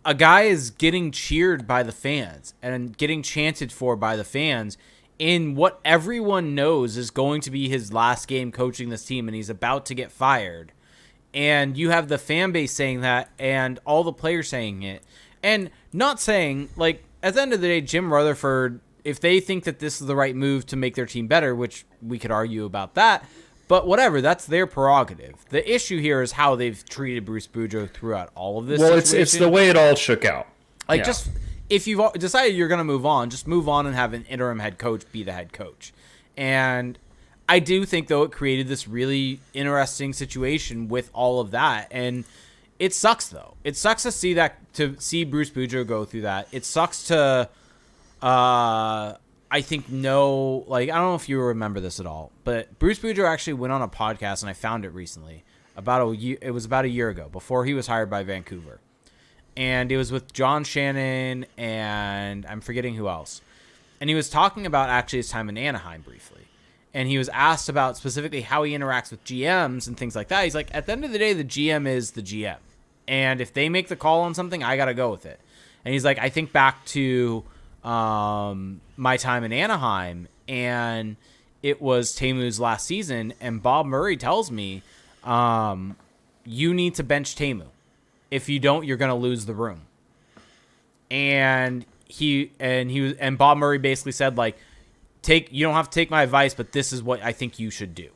a guy is getting cheered by the fans and getting chanted for by the fans in what everyone knows is going to be his last game coaching this team, and he's about to get fired? And you have the fan base saying that and all the players saying it. And not saying, like, at the end of the day, Jim Rutherford, if they think that this is the right move to make their team better, which we could argue about that, but whatever, that's their prerogative. The issue here is how they've treated Bruce Boudreau throughout all of this. Well, it's the way it all shook out. Like, just if you've decided you're going to move on, just move on and have an interim head coach be the head coach. And I do think, though, it created this really interesting situation with all of that. And it sucks, though. It sucks to see Bruce Boudreau go through that. It sucks to... I think I don't know if you remember this at all, but Bruce Boudreau actually went on a podcast, and I found it recently. It was about a year ago, before he was hired by Vancouver. And it was with John Shannon, and I'm forgetting who else. And he was talking about actually his time in Anaheim briefly. And he was asked about specifically how he interacts with GMs and things like that. He's like, at the end of the day, the GM is the GM. And if they make the call on something, I got to go with it. And he's like, I think back to... my time in Anaheim, and it was Temu's last season, and Bob Murray tells me, you need to bench Temu. If you don't, you're going to lose the room. And Bob Murray basically said, like, you don't have to take my advice, but this is what I think you should do.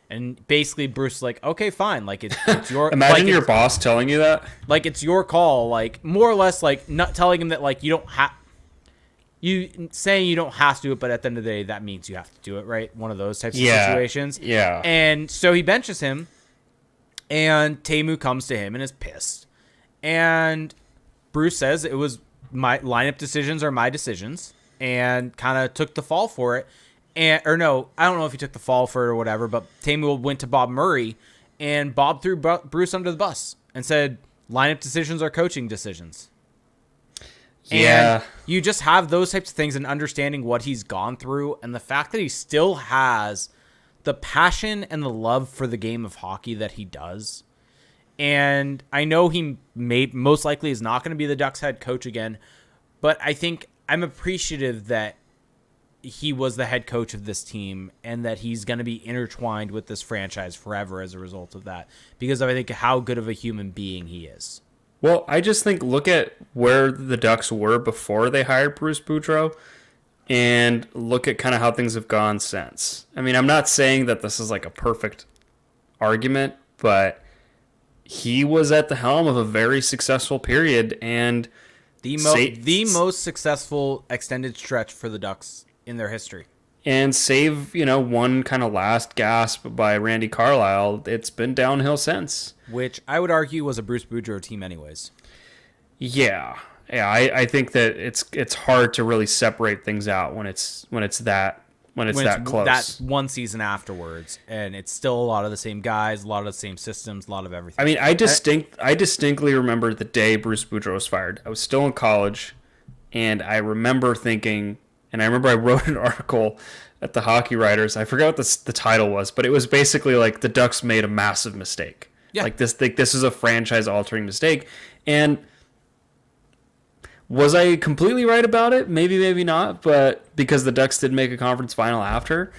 And basically Bruce is like, okay, fine. Like, it's your... Imagine your boss telling you that. Like, it's your call. Like, more or less, like, not telling him that, like, you don't have... You saying you don't have to do it, but at the end of the day, that means you have to do it, right? One of those types of situations. Yeah. And so he benches him, and Temu comes to him and is pissed. And Bruce says it was my lineup decisions are my decisions, and kind of took the fall for it. Or no, I don't know if he took the fall for it or whatever, but Temu went to Bob Murray, and Bob threw Bruce under the bus and said, lineup decisions are coaching decisions. Yeah. And you just have those types of things and understanding what he's gone through, and the fact that he still has the passion and the love for the game of hockey that he does. And I know he most likely is not going to be the Ducks head coach again, but I think I'm appreciative that he was the head coach of this team and that he's going to be intertwined with this franchise forever as a result of that, because I think how good of a human being he is. Well, I just think look at where the Ducks were before they hired Bruce Boudreau and look at kind of how things have gone since. I mean, I'm not saying that this is like a perfect argument, but he was at the helm of a very successful period and the most successful extended stretch for the Ducks in their history. And save, one kind of last gasp by Randy Carlyle, it's been downhill since. Which I would argue was a Bruce Boudreau team anyways. Yeah. I think that it's hard to really separate things out when it's that close. That one season afterwards, and it's still a lot of the same guys, a lot of the same systems, a lot of everything. I mean, I distinctly remember the day Bruce Boudreau was fired. I was still in college, and I remember thinking. And I remember I wrote an article at the Hockey Writers. I forgot what the title was, but it was basically like the Ducks made a massive mistake. Yeah. Like this is a franchise-altering mistake. And was I completely right about it? Maybe, maybe not. But because the Ducks did make a conference final after.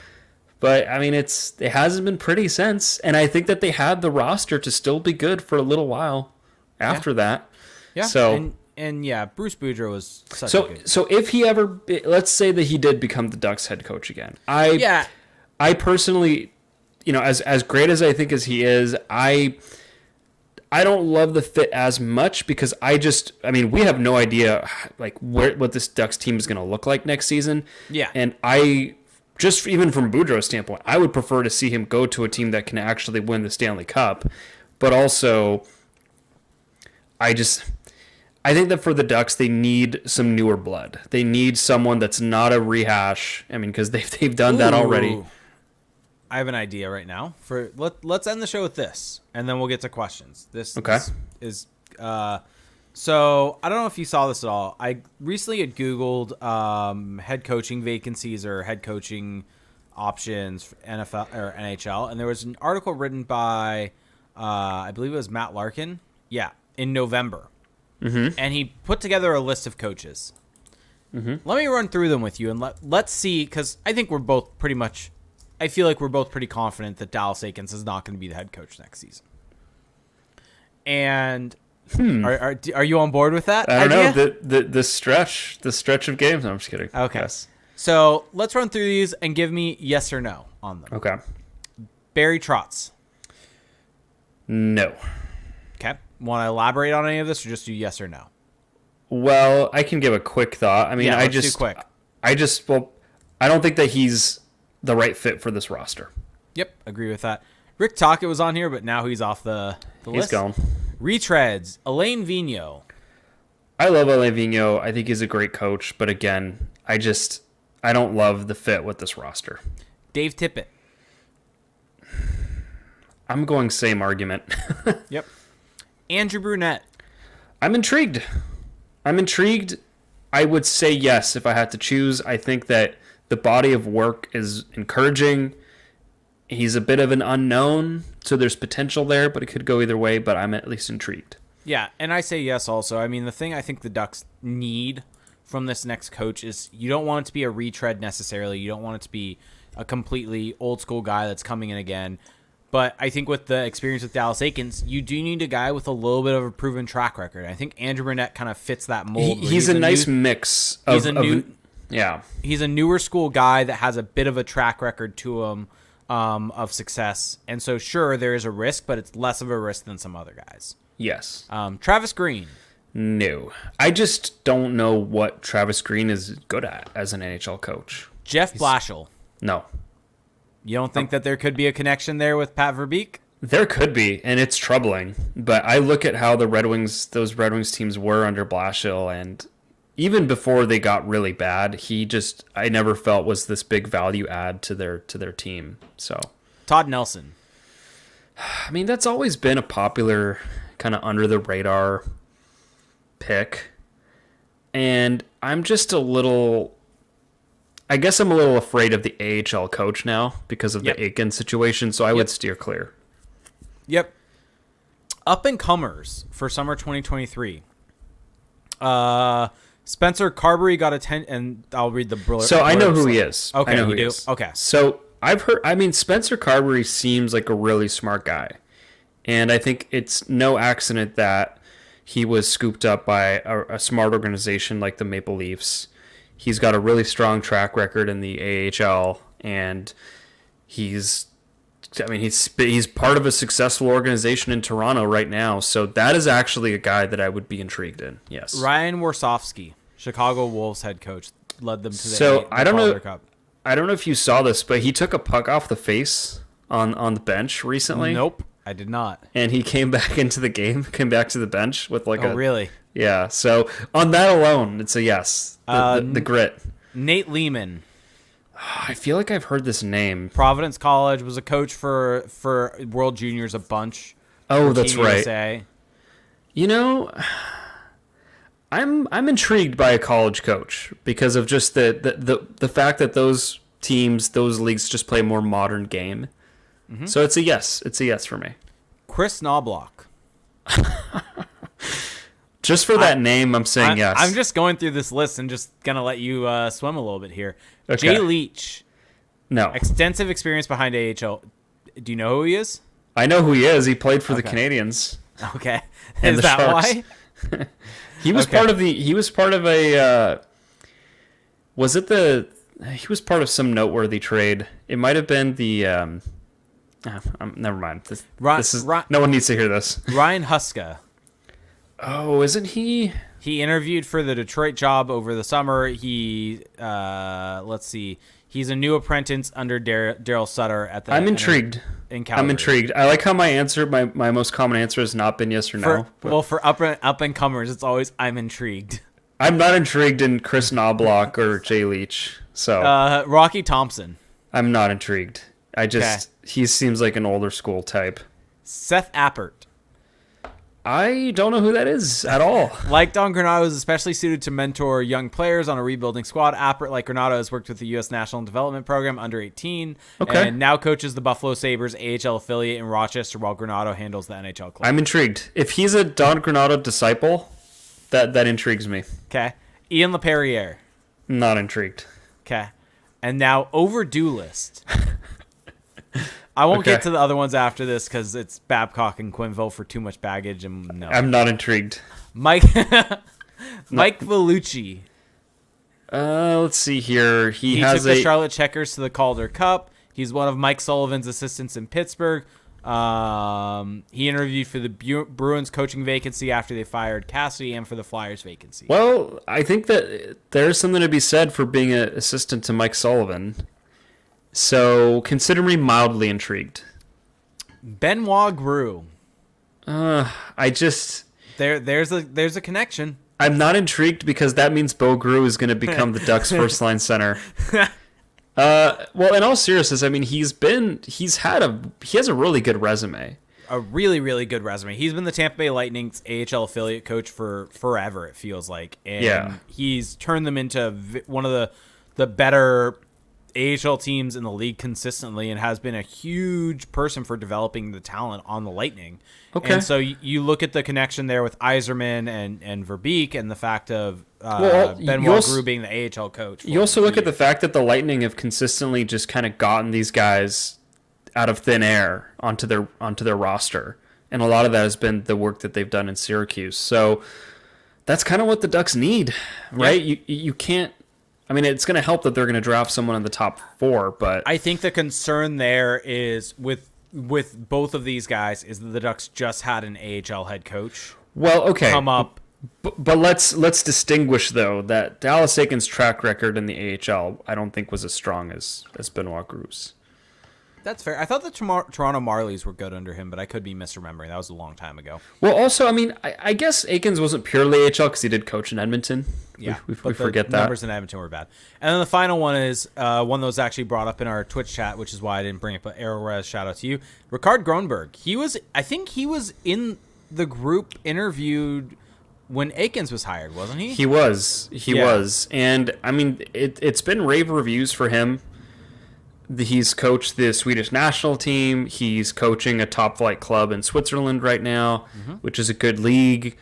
But I mean, it hasn't been pretty since. And I think that they had the roster to still be good for a little while after that. Yeah. So. And yeah, Bruce Boudreau was such a good... So if he ever... Let's say that he did become the Ducks head coach again. I personally, as great as I think as he is, I don't love the fit as much because we have no idea like what this Ducks team is going to look like next season. Yeah. And just even from Boudreau's standpoint, I would prefer to see him go to a team that can actually win the Stanley Cup. But also, I think that for the Ducks, they need some newer blood. They need someone that's not a rehash. I mean, because they've done that already. I have an idea right now. Let's end the show with this, and then we'll get to questions. This is So I don't know if you saw this at all. I recently had Googled head coaching vacancies or head coaching options for NFL or NHL, and there was an article written by I believe it was Matt Larkin. Yeah, in November, and he put together a list of coaches. Let me run through them with you, and let's see, because I think we're both pretty much. I feel like we're both pretty confident that Dallas Eakins is not going to be the head coach next season. And are you on board with that? I don't know the stretch of games. No, I'm just kidding. Okay, yes. So let's run through these and give me yes or no on them. Okay. Barry Trotz. No. Okay. Want to elaborate on any of this, or just do yes or no? Well, I can give a quick thought. I mean, let's do quick. I don't think that he's the right fit for this roster. Yep, agree with that. Rick Tocchet was on here, but now he's off the list. He's gone. Retreads. Alain Vigneault. I love Alain Vigneault. I think he's a great coach, but again, I don't love the fit with this roster. Dave Tippett. I'm going same argument. Yep. Andrew Brunette. I'm intrigued. I would say yes if I had to choose. I think that the body of work is encouraging. He's a bit of an unknown, so there's potential there, but it could go either way, but I'm at least intrigued. Yeah, and I say yes also. I mean, the thing I think the Ducks need from this next coach is you don't want it to be a retread necessarily. You don't want it to be a completely old school guy that's coming in again. But I think with the experience with Dallas Eakins, you do need a guy with a little bit of a proven track record. I think Andrew Burnett kind of fits that mold. He's a nice mix. He's a newer school guy that has a bit of a track record to him of success. And so, sure, there is a risk, but it's less of a risk than some other guys. Yes. Travis Green. No. I just don't know what Travis Green is good at as an NHL coach. Jeff Blashill. No. You don't think that there could be a connection there with Pat Verbeek? There could be, and it's troubling. But I look at how those Red Wings teams were under Blashill, and even before they got really bad, I never felt was this big value add to their team. So Todd Nelson. I mean, that's always been a popular kind of under the radar pick, and I'm a little afraid of the AHL coach now because of the Aiken situation, so I would steer clear. Yep. Up and comers for summer 2023. Spencer Carberry got and I'll read the bullet. So I know who he is. Okay, I know you do? Is. Okay. So Spencer Carberry seems like a really smart guy, and I think it's no accident that he was scooped up by a smart organization like the Maple Leafs. He's got a really strong track record in the AHL, and he's part of a successful organization in Toronto right now. So that is actually a guy that I would be intrigued in. Yes. Ryan Warsofsky, Chicago Wolves head coach, led them to the Calder Cup. I don't know if you saw this, but he took a puck off the face on the bench recently. Nope, I did not. And he came back into the game, came back to the bench with really? Yeah, so on that alone, it's a yes. The grit. Nate Lehman. I feel like I've heard this name. Providence College, was a coach for World Juniors a bunch. Oh, that's right. USA. You know, I'm intrigued by a college coach because of just the fact that those leagues just play a more modern game. Mm-hmm. So it's a yes. It's a yes for me. Chris Knobloch. Just for that name, I'm saying yes. I'm just going through this list and just going to let you swim a little bit here. Okay. Jay Leach. No. Extensive experience behind AHL. Do you know who he is? I know who he is. He played for the Canadians. Okay. And is that Sharks. why? He was part of a he was part of some noteworthy trade. It might have been the never mind. No one needs to hear this. Ryan Huska. Oh, isn't he? He interviewed for the Detroit job over the summer. He, let's see, he's a new apprentice under Daryl Sutter at the. I'm intrigued. In Calgary. I'm intrigued. I like how my most common answer has not been yes or no. For up and comers, it's always I'm intrigued. I'm not intrigued in Chris Knobloch or Jay Leach. So Rocky Thompson. I'm not intrigued. He seems like an older school type. Seth Appert. I don't know who that is at all. Like Don Granado is especially suited to mentor young players on a rebuilding squad. Appert, like Granado, has worked with the U.S. National Development Program under 18 and now coaches the Buffalo Sabres AHL affiliate in Rochester while Granado handles the NHL club. I'm intrigued. If he's a Don Granado disciple, that intrigues me. Okay. Ian LaPerriere. Not intrigued. Okay. And now overdue list. I won't get to the other ones after this because it's Babcock and Quenneville for too much baggage. And no, I'm not intrigued. Mike Vellucci. Let's see here. He took the Charlotte Checkers to the Calder Cup. He's one of Mike Sullivan's assistants in Pittsburgh. He interviewed for the Bruins coaching vacancy after they fired Cassidy and for the Flyers vacancy. Well, I think that there's something to be said for being an assistant to Mike Sullivan. So consider me mildly intrigued. Benoit Gru. There's a connection. I'm not intrigued because that means Bo Gru is going to become the Ducks' first line center. Well, in all seriousness, I mean, he has a really good resume. A really, really good resume. He's been the Tampa Bay Lightning's AHL affiliate coach for forever, it feels like. And he's turned them into one of the better AHL teams in the league consistently and has been a huge person for developing the talent on the Lightning. Okay. And so you look at the connection there with Yzerman and Verbeek and the fact of Benoit Gru being the AHL coach. You also look at the fact that the Lightning have consistently just kind of gotten these guys out of thin air onto their roster. And a lot of that has been the work that they've done in Syracuse. So that's kind of what the Ducks need, right? Yeah. You can't. I mean, it's going to help that they're going to draft someone in the top 4, but I think the concern there is with both of these guys is that the Ducks just had an AHL head coach. Well, okay, come up, but let's distinguish though that Dallas Eakins' track record in the AHL, I don't think was as strong as Benoit Gru's. That's fair. I thought the Toronto Marlies were good under him, but I could be misremembering. That was a long time ago. Well, also, I mean, I guess Eakins wasn't purely AHL because he did coach in Edmonton. Yeah, we forget that. The numbers in Edmonton were bad. And then the final one is one that was actually brought up in our Twitch chat, which is why I didn't bring it, but Aerorez, shout out to you. Ricard Gronberg. I think he was in the group interviewed when Eakins was hired, wasn't he? He was. And, I mean, it's been rave reviews for him. He's coached the Swedish national team. He's coaching a top-flight club in Switzerland right now, which is a good league.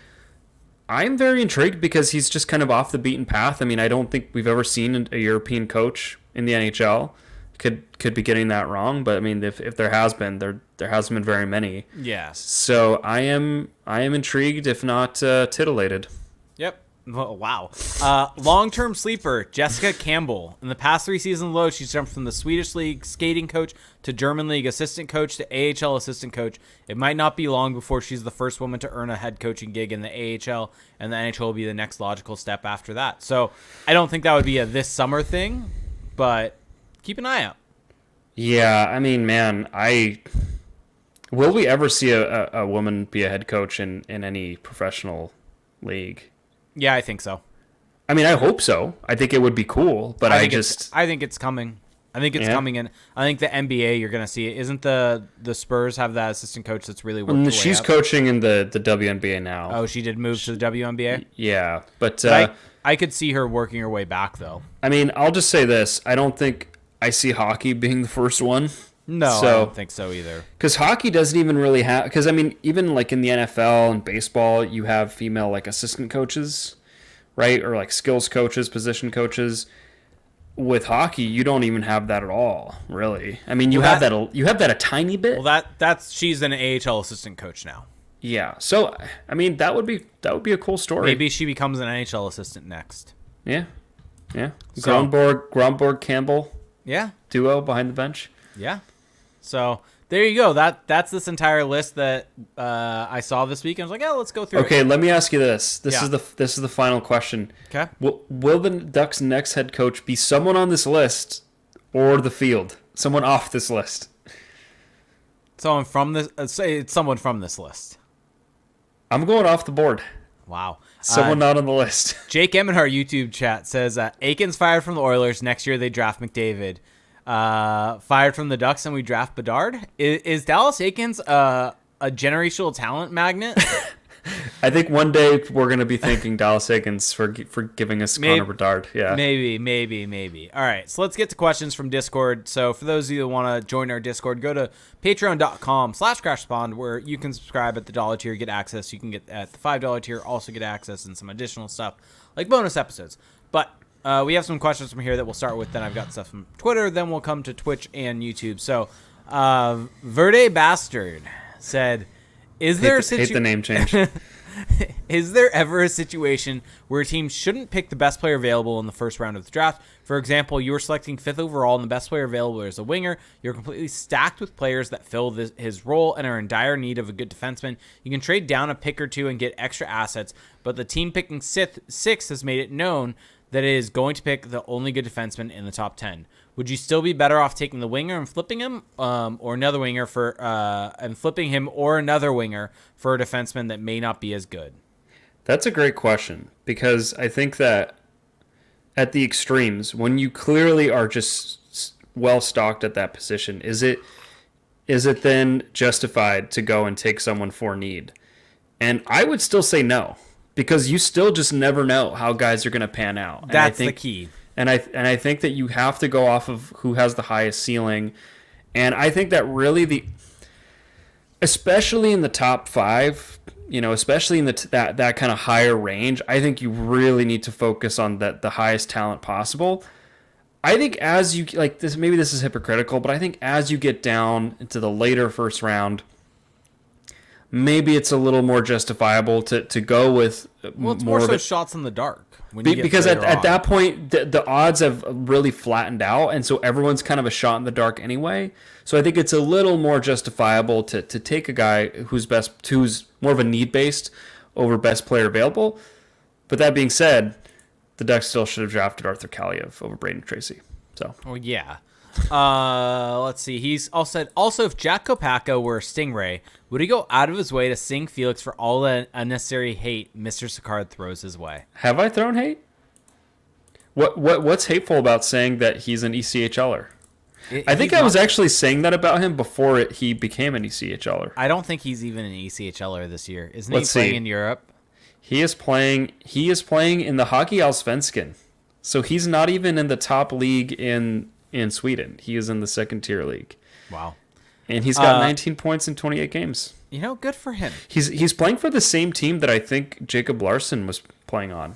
I'm very intrigued because he's just kind of off the beaten path. I mean, I don't think we've ever seen a European coach in the NHL. Could be getting that wrong, but I mean, if there has been, there hasn't been very many. Yes. So I am intrigued, if not titillated. Yep. Oh, wow. Long-term sleeper, Jessica Campbell. In the past 3 seasons low, she's jumped from the Swedish League skating coach to German League assistant coach to AHL assistant coach. It might not be long before she's the first woman to earn a head coaching gig in the AHL, and the NHL will be the next logical step after that. So I don't think that would be a this summer thing, but keep an eye out. Yeah, I mean, man, will we ever see a woman be a head coach in any professional league? Yeah, I think so. I mean, I hope so. I think it would be cool, but I think it's coming. I think it's coming in. I think the NBA, you're going to see it. Isn't the Spurs have that assistant coach that's really worked She's coaching in the WNBA now. Oh, she did move to the WNBA? Yeah, but I could see her working her way back, though. I mean, I'll just say this. I don't think I see hockey being the first one. No, I don't think so either. Because hockey doesn't even really have... Because, I mean, even like in the NFL and baseball, you have female like assistant coaches, right? Or like skills coaches, position coaches. With hockey, you don't even have that at all, really. I mean, you have that a tiny bit. Well, she's an AHL assistant coach now. Yeah. So, I mean, that would be a cool story. Maybe she becomes an NHL assistant next. Yeah. So, Gronborg, Campbell. Yeah. Duo behind the bench. Yeah. So there you go. That's this entire list that I saw this week. I was like, let's go through. Okay, let me ask you this. This is the final question. Okay. Will the Ducks' next head coach be someone on this list or the field? Someone off this list? Someone from this. Say it's someone from this list. I'm going off the board. Wow. Someone not on the list. Jake M in our YouTube chat says Eakins fired from the Oilers. Next year they draft McDavid. Fired from the Ducks and we draft Bedard. Is Dallas Eakins a generational talent magnet? I think one day we're going to be thanking Dallas Higgins for giving us Connor Bedard. Yeah. Maybe. All right, so let's get to questions from Discord. So for those of you that want to join our Discord, go to patreon.com/crashspawn, where you can subscribe at the $1 tier, get access. You can get at the $5 tier, also get access and some additional stuff like bonus episodes. But we have some questions from here that we'll start with. Then I've got stuff from Twitter. Then we'll come to Twitch and YouTube. So Verde Bastard said, hate the name change. Is there ever a situation where a team shouldn't pick the best player available in the first round of the draft? For example, you are selecting 5th overall and the best player available is a winger. You're completely stacked with players that fill his role and are in dire need of a good defenseman. You can trade down a pick or two and get extra assets, but the team picking 6th has made it known that it is going to pick the only good defenseman in the top 10. Would you still be better off taking the winger and flipping him, or another winger and flipping him, or another winger for a defenseman that may not be as good? That's a great question, because I think that at the extremes, when you clearly are just well stocked at that position, is it then justified to go and take someone for need? And I would still say no, because you still just never know how guys are going to pan out. That's the key. And I think that you have to go off of who has the highest ceiling. And I think that really especially in the top 5, especially in that kind of higher range, I think you really need to focus on the highest talent possible. I think as you maybe this is hypocritical, but I think as you get down into the later first round, maybe it's a little more justifiable to go with it's more so shots in the dark. Because at that point, the odds have really flattened out, and so everyone's kind of a shot in the dark anyway. So I think it's a little more justifiable to take a guy who's more of a need-based over best player available. But that being said, the Ducks still should have drafted Arthur Kaliyev over Braden Tracy. So. Oh, yeah. Let's see. He's also if Jack Kopacka were a Stingray, would he go out of his way to sing Felix for all the unnecessary hate Mr. Sicard throws his way? Have I thrown hate? What's hateful about saying that he's an ECHLer? I think I was actually saying that about him before he became an ECHLer. I don't think he's even an ECHLer this year. Isn't he playing in Europe? He is playing in the Hockey Allsvenskan. So he's not even in the top league in Sweden. He is in the second tier league. Wow. And he's got 19 points in 28 games. Good for him. He's playing for the same team that I think Jacob Larson was playing on.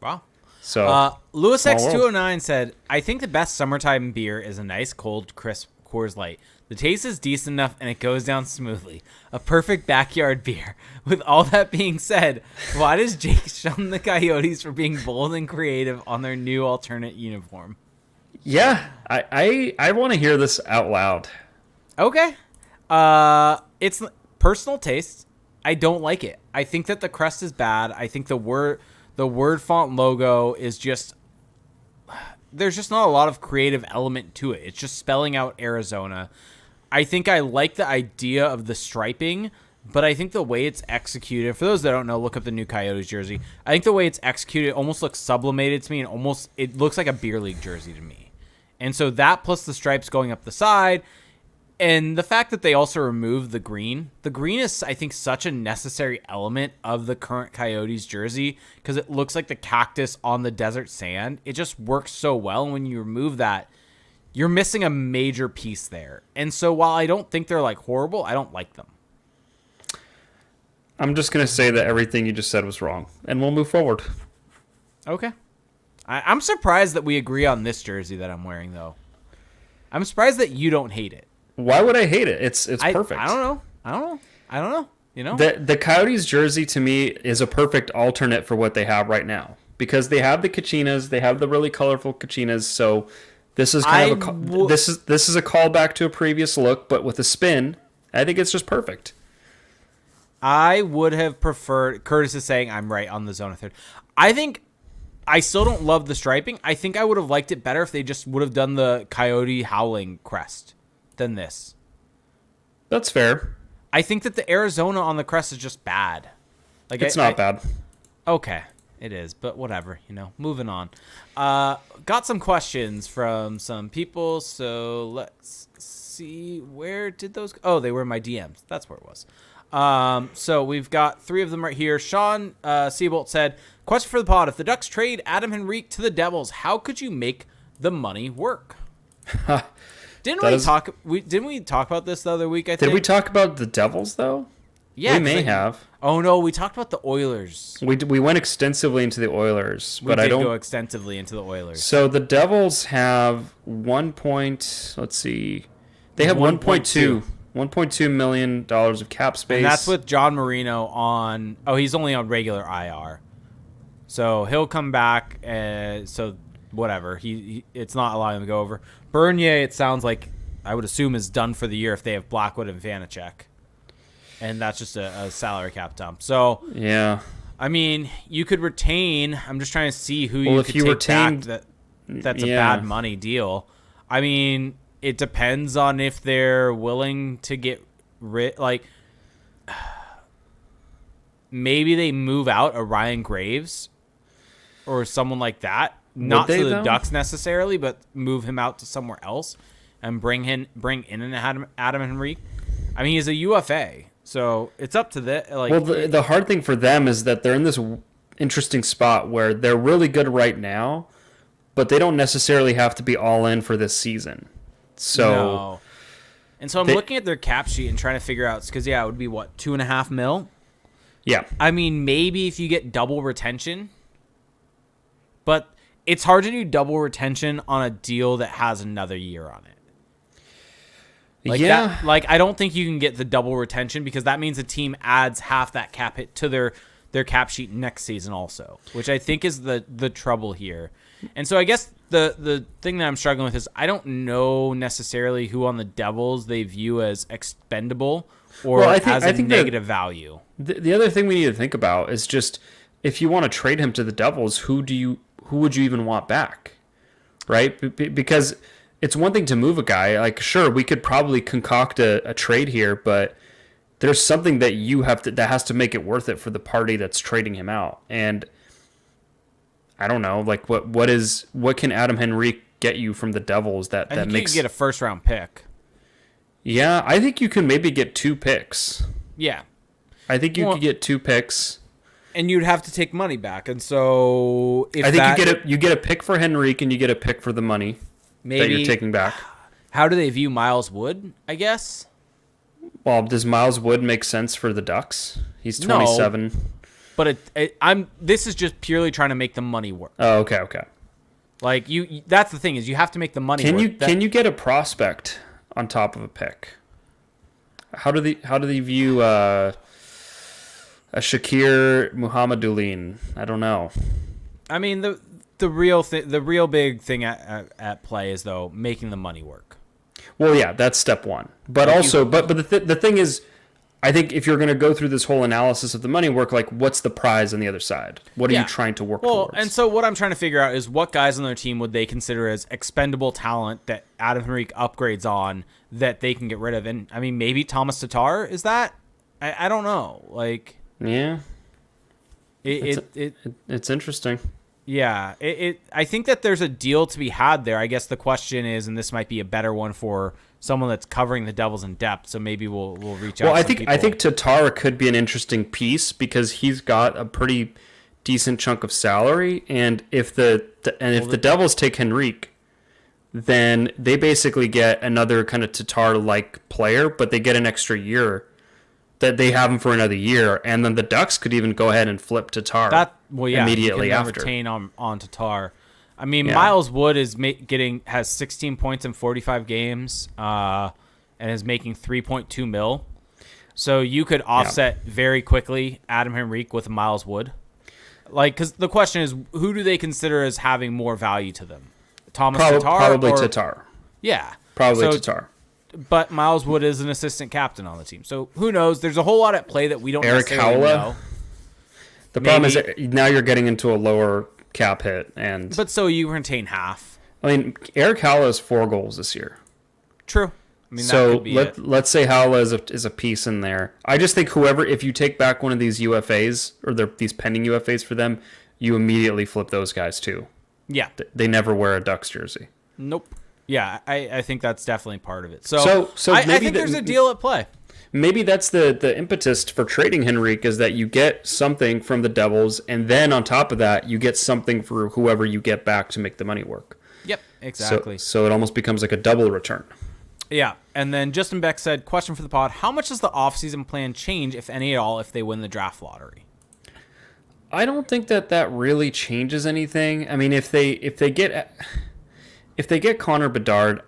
Wow. So Lewis X209 said, I think the best summertime beer is a nice cold crisp Coors Light. The taste is decent enough and it goes down smoothly. A perfect backyard beer. With all that being said, why does Jake shun the Coyotes for being bold and creative on their new alternate uniform? Yeah, I want to hear this out loud. Okay. It's personal taste. I don't like it. I think that the crest is bad. I think the word font logo is just, there's just not a lot of creative element to it. It's just spelling out Arizona. I think I like the idea of the striping, but I think the way it's executed, for those that don't know, look up the new Coyotes jersey. I think the way it's executed almost looks sublimated to me, and it looks like a beer league jersey to me. And so that plus the stripes going up the side, and the fact that they also removed the green. The green is, I think, such a necessary element of the current Coyotes jersey because it looks like the cactus on the desert sand. It just works so well, and when you remove that, you're missing a major piece there. And so while I don't think they're horrible, I don't like them. I'm just going to say that everything you just said was wrong, and we'll move forward. Okay. I'm surprised that we agree on this jersey that I'm wearing, though. I'm surprised that you don't hate it. Why would I hate it? It's perfect. I don't know. The Coyotes jersey to me is a perfect alternate for what they have right now because they have the Kachinas, they have the really colorful Kachinas. So this is this is a callback to a previous look, but with a spin. I think it's just perfect. I would have preferred. Curtis is saying I'm right on the zone of third. I think. I still don't love the striping. I think I would have liked it better if they just would have done the Coyote howling crest than this. That's fair. I think that the Arizona on the crest is just bad. It's not bad. Okay, it is, but whatever, moving on. Got some questions from some people, so let's see. Where did those go? Oh, they were in my DMs. That's where it was. So we've got 3 of them right here. Sean Seabolt said, question for the pod. If the Ducks trade Adam Henrique to the Devils, how could you make the money work? Didn't we talk about this the other week, I think? Did we talk about the Devils, though? Yeah. We may have. Oh, no, we talked about the Oilers. We went extensively into the Oilers. We did go extensively into the Oilers. So the Devils have let's see. They have $1.2 million of cap space. And that's with John Marino on... Oh, he's only on regular IR. So he'll come back. So whatever. It's not allowing him to go over. Bernier, it sounds like, I would assume, is done for the year if they have Blackwood and Vanacek. And that's just a salary cap dump. So, yeah. I mean, you could retain. I'm just trying to see who you could take back. That's a bad money deal. I mean, it depends on if they're willing to get rid. Like, maybe they move out a Ryan Graves or someone like that. Not to the Ducks necessarily, but move him out to somewhere else and bring in an Adam Henrique. I mean, he's a UFA. So it's up to the hard thing for them is that they're in this interesting spot where they're really good right now, but they don't necessarily have to be all in for this season. So, no. And so I'm looking at their cap sheet and trying to figure out, because it would be what, $2.5 million? Yeah. I mean, maybe if you get double retention, but it's hard to do double retention on a deal that has another year on it. I don't think you can get the double retention because that means the team adds half that cap hit to their cap sheet next season also, which I think is the trouble here. And so I guess the thing that I'm struggling with is I don't know necessarily who on the Devils they view as expendable or I think negative value. The other thing we need to think about is just if you want to trade him to the Devils, who would you even want back, right? Because it's one thing to move a guy. Like, sure, we could probably concoct a trade here, but there's something that that has to make it worth it for the party that's trading him out. And I don't know, like what can Adam Henrique get you from the Devils that makes you can get a first round pick. Yeah, I think you can maybe get 2 picks. Yeah. I think you could get 2 picks. And you'd have to take money back. And so I think you get a pick for Henrique and you get a pick for the money. Maybe that you're taking back. How do they view Miles Wood, I guess? Well, does Miles Wood make sense for the Ducks? He's 27. No, but this is just purely trying to make the money work. Oh, okay. Like that's the thing is you have to make the money work. Can you get a prospect on top of a pick? How do they view a Shakir Muhammadulin? I don't know. I mean, the real big thing at play is though making the money work. Well, yeah, that's step one. But also, but the thing is, I think if you're going to go through this whole analysis of the money work, like what's the prize on the other side? What are you trying to work towards? And so what I'm trying to figure out is what guys on their team would they consider as expendable talent that Adam Henrique upgrades on that they can get rid of. And I mean, maybe Thomas Tatar is that? I don't know. Like, yeah, it's interesting. Yeah, I think that there's a deal to be had there. I guess the question is, and this might be a better one for someone that's covering the Devils in depth. So maybe we'll reach out. Well, I think Tatar could be an interesting piece because he's got a pretty decent chunk of salary, and if the Devils take Henrique, then they basically get another kind of Tatar-like player, but they get an extra year. That they have him for another year, and then the Ducks could even go ahead and flip Tatar immediately after. Retain on Tatar. I mean, Miles Wood has 16 points in 45 games, and is making $3.2 million. So you could offset very quickly Adam Henrique with Miles Wood. Like, because the question is, who do they consider as having more value to them? Tatar? Probably Tatar. Yeah. Probably Tatar. But Miles Wood is an assistant captain on the team. So who knows? There's a whole lot at play that we don't necessarily know. The problem is that now you're getting into a lower cap hit. But so you retain half. I mean, Eric Howell has 4 goals this year. True. I mean, so let's say Howell is a piece in there. I just think if you take back one of these UFAs or these pending UFAs for them, you immediately flip those guys too. Yeah. They never wear a Ducks jersey. Nope. Yeah, I think that's definitely part of it. So I think there's a deal at play. Maybe that's the impetus for trading Henrique, is that you get something from the Devils, and then on top of that, you get something for whoever you get back to make the money work. Yep, exactly. So it almost becomes like a double return. Yeah, and then Justin Beck said, question for the pod, how much does the offseason plan change, if any at all, if they win the draft lottery? I don't think that really changes anything. I mean, if they get Connor Bedard,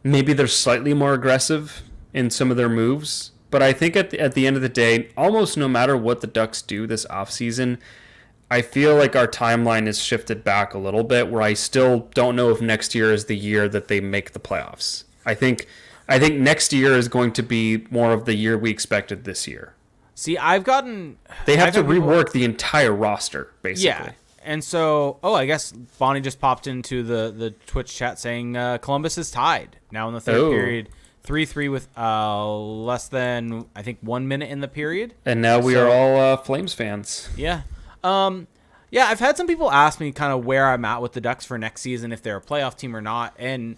maybe they're slightly more aggressive in some of their moves. But I think at the end of the day, almost no matter what the Ducks do this offseason, I feel like our timeline is shifted back a little bit, where I still don't know if next year is the year that they make the playoffs. I think next year is going to be more of the year we expected this year. See, they have to rework the entire roster, basically. Yeah. And so, I guess Bonnie just popped into the Twitch chat saying Columbus is tied now in the third period, 3-3 with less than, I think, 1 minute in the period. And now we are all Flames fans. Yeah. I've had some people ask me kind of where I'm at with the Ducks for next season, if they're a playoff team or not. And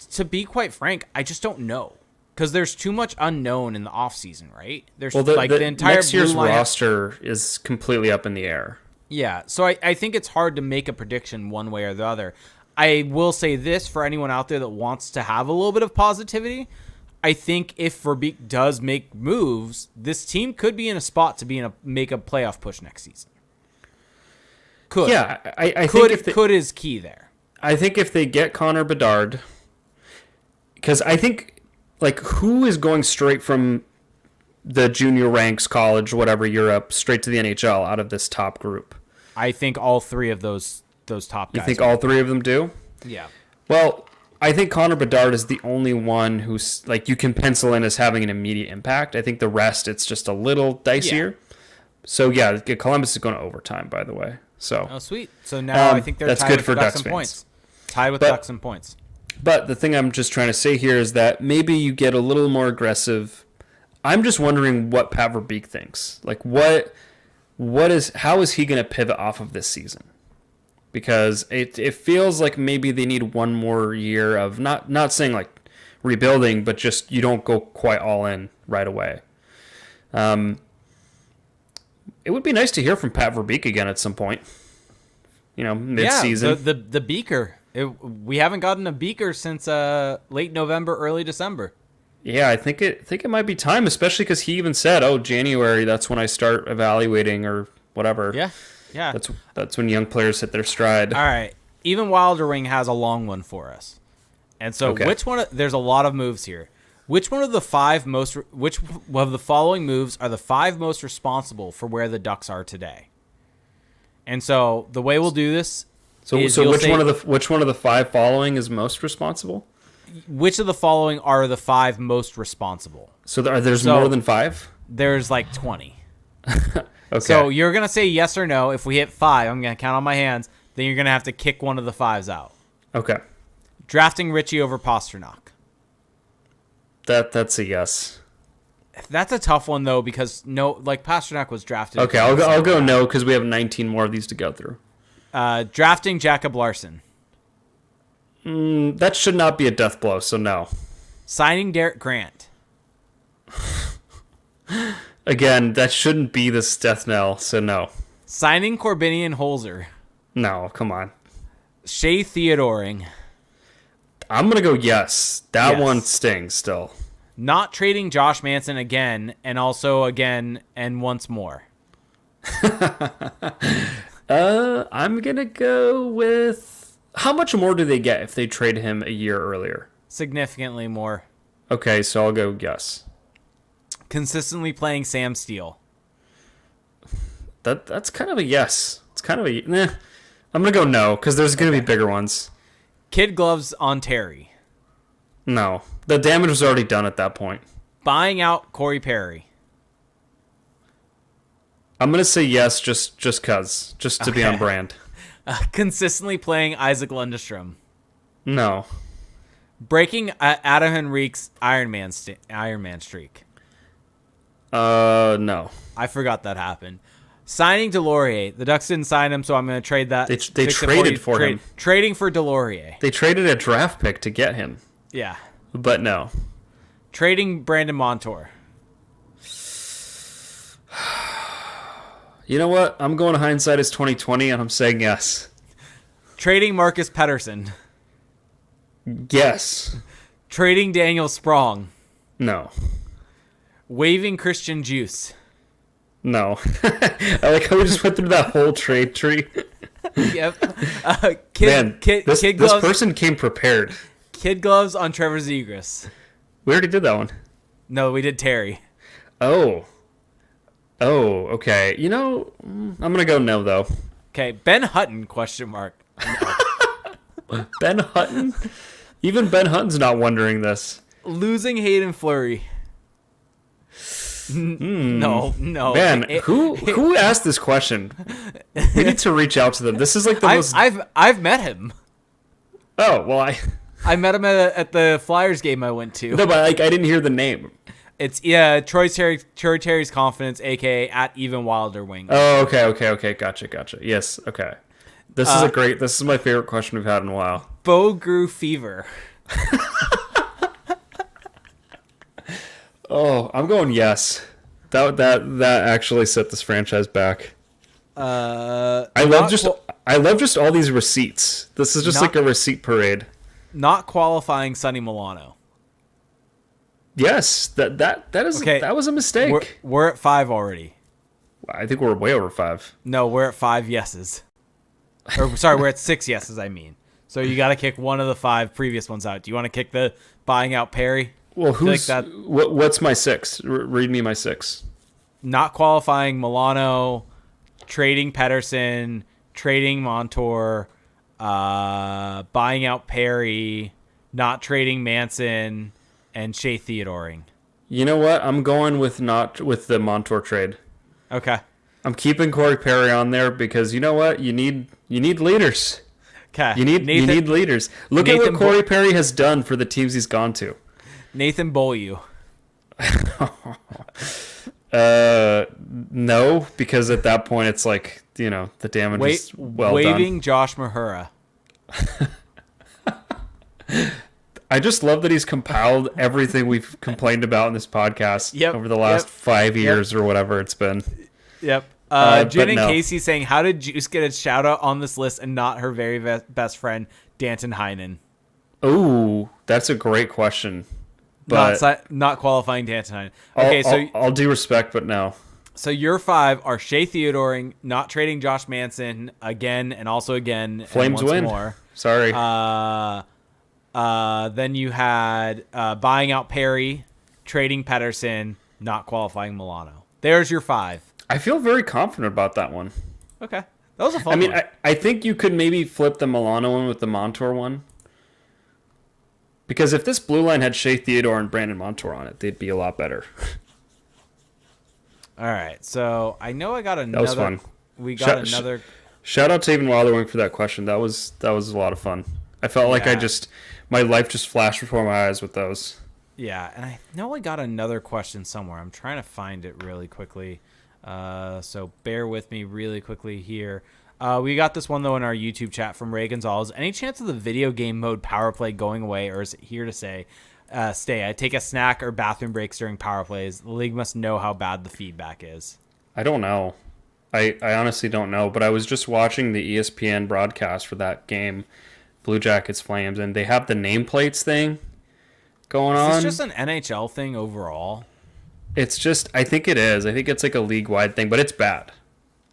to be quite frank, I just don't know. Because there's too much unknown in the offseason, right? There's the entire next year's roster is completely up in the air. Yeah, so I think it's hard to make a prediction one way or the other. I will say this for anyone out there that wants to have a little bit of positivity. I think if Verbeek does make moves, this team could be in a spot to make a playoff push next season. Could. Yeah, I think could is key there. I think if they get Connor Bedard, because I think, like, who is going straight from the junior ranks, college, whatever, Europe, straight to the NHL out of this top group? I think all three of those top guys. You think all three of them do? Yeah. Well, I think Connor Bedard is the only one who's, like, you can pencil in as having an immediate impact. I think the rest, it's just a little dicier. Yeah. So, yeah, Columbus is going to overtime, by the way. So. Oh, sweet. So now I think they're tied with the Ducks in points. Tied with Ducks in points. But the thing I'm just trying to say here is that maybe you get a little more aggressive. I'm just wondering what Pat Verbeek thinks. Like, how is he going to pivot off of this season? Because it feels like maybe they need one more year of not saying like rebuilding, but just you don't go quite all in right away. It would be nice to hear from Pat Verbeek again at some point. Mid-season. Yeah, the Beaker. We haven't gotten a Beaker since late November, early December. Yeah, I think it might be time, especially because he even said, January, that's when I start evaluating or whatever. Yeah. That's when young players hit their stride. All right. Even Wilder Wing has a long one for us. And so there's a lot of moves here. Which of the following moves are the 5 most responsible for where the Ducks are today? And so the way we'll do this is which one of the 5 following is most responsible? Which of the following are the 5 most responsible? So there's more than 5? There's like 20. Okay. So you're going to say yes or no. If we hit 5, I'm going to count on my hands. Then you're going to have to kick one of the 5s out. Okay. Drafting Richie over Pasternak. That's a yes. That's a tough one, though, because Pasternak was drafted. Okay, I'll go no because we have 19 more of these to go through. Drafting Jacob Larson. That should not be a death blow, so no. Signing Derek Grant. Again, that shouldn't be this death knell, so no. Signing Corbinian Holzer. No, come on. Shea Theodoring. I'm going to go yes. That one stings still. Not trading Josh Manson again, and also again, and once more. I'm going to go with... How much more do they get if they trade him a year earlier? Significantly more. Okay, so I'll go yes. Consistently playing Sam Steele. That's kind of a yes. It's kind of a... I'm going to go no, because there's going to be bigger ones. Kid gloves on Terry. No. The damage was already done at that point. Buying out Corey Perry. I'm going to say yes just cuz. Just to be on brand. Consistently playing Isaac Lundestrom. No. Breaking Adam Henrique's Iron Man streak. No. I forgot that happened. Signing Delorier. The Ducks didn't sign him, so I'm going to trade that. They traded for him. Trading for Delorier. They traded a draft pick to get him. Yeah. But no. Trading Brandon Montour. You know what? I'm going to hindsight is 2020, and I'm saying yes. Trading Marcus Pettersson. Yes. Trading Daniel Sprong. No. Waiving Christian Juice. No. I like how we just went through that whole trade tree. Yep. This person came prepared. Kid gloves on Trevor Zegras. We already did that one. No, we did Terry. Oh, okay. You know, I'm going to go no, though. Okay, Ben Hutton, question mark. No. Ben Hutton? Even Ben Hutton's not wondering this. Losing Hayden Fleury. No. Man, who asked this question? We need to reach out to them. This is like the most... I've met him. Oh, well, I met him at the Flyers game I went to. No, but I didn't hear the name. It's Troy Terry's Confidence, aka at Even Wilder Wing. Oh, okay. Gotcha. Yes, okay. This is my favorite question we've had in a while. Bo Grew Fever. Oh, I'm going yes. That actually set this franchise back. I love just all these receipts. This is just like a receipt parade. Not qualifying Sonny Milano. Yes, that was a mistake. We're at 5 already. I think we're way over 5. No, we're at 5 yeses. Or sorry, we're at 6 yeses. I mean, so you got to kick one of the 5 previous ones out. Do you want to kick the buying out Perry? Well, what's my 6? Read me my 6. Not qualifying Milano, trading Pettersson, trading Montour, buying out Perry, not trading Manson, and Shea Theodoring. You know what? I'm going with the Montour trade. Okay. I'm keeping Corey Perry on there because you know what? You need leaders. Okay. You need leaders. Look at what Corey Perry has done for the teams he's gone to. Nathan Beaulieu. No, because at that point it's like, you know, the damage is well done. Waiving Josh Mahura. I just love that he's compiled everything we've complained about in this podcast over the last 5 years or whatever it's been. Yep. Jen and Casey saying, how did Juice get a shout out on this list and not her very best friend, Danton Heinen? Oh, that's a great question. But not qualifying Danton Heinen. Okay, I'll do respect, but no. So your 5 are Shea Theodoring, not trading Josh Manson again and also again. Flames and once win. More. Sorry. Then you had buying out Perry, trading Pettersson, not qualifying Milano. There's your 5. I feel very confident about that one. Okay. That was a fun one. I think you could maybe flip the Milano one with the Montour one. Because if this blue line had Shea Theodore and Brandon Montour on it, they'd be a lot better. All right. So I know I got another. That was fun. We got another. Shout out to Even Wilder Wing for that question. That was a lot of fun. I felt like my life just flashed before my eyes with those. Yeah, and I know I got another question somewhere. I'm trying to find it really quickly. So bear with me really quickly here. We got this one, though, in our YouTube chat from Ray Gonzalez. Any chance of the video game mode power play going away, or is it here to stay? I take a snack or bathroom breaks during power plays. The league must know how bad the feedback is. I don't know. I honestly don't know, but I was just watching the ESPN broadcast for that game, Blue Jackets Flames, and they have the nameplates thing going on. Is this just an NHL thing overall? It's just, I think it is. I think it's like a league-wide thing, but it's bad.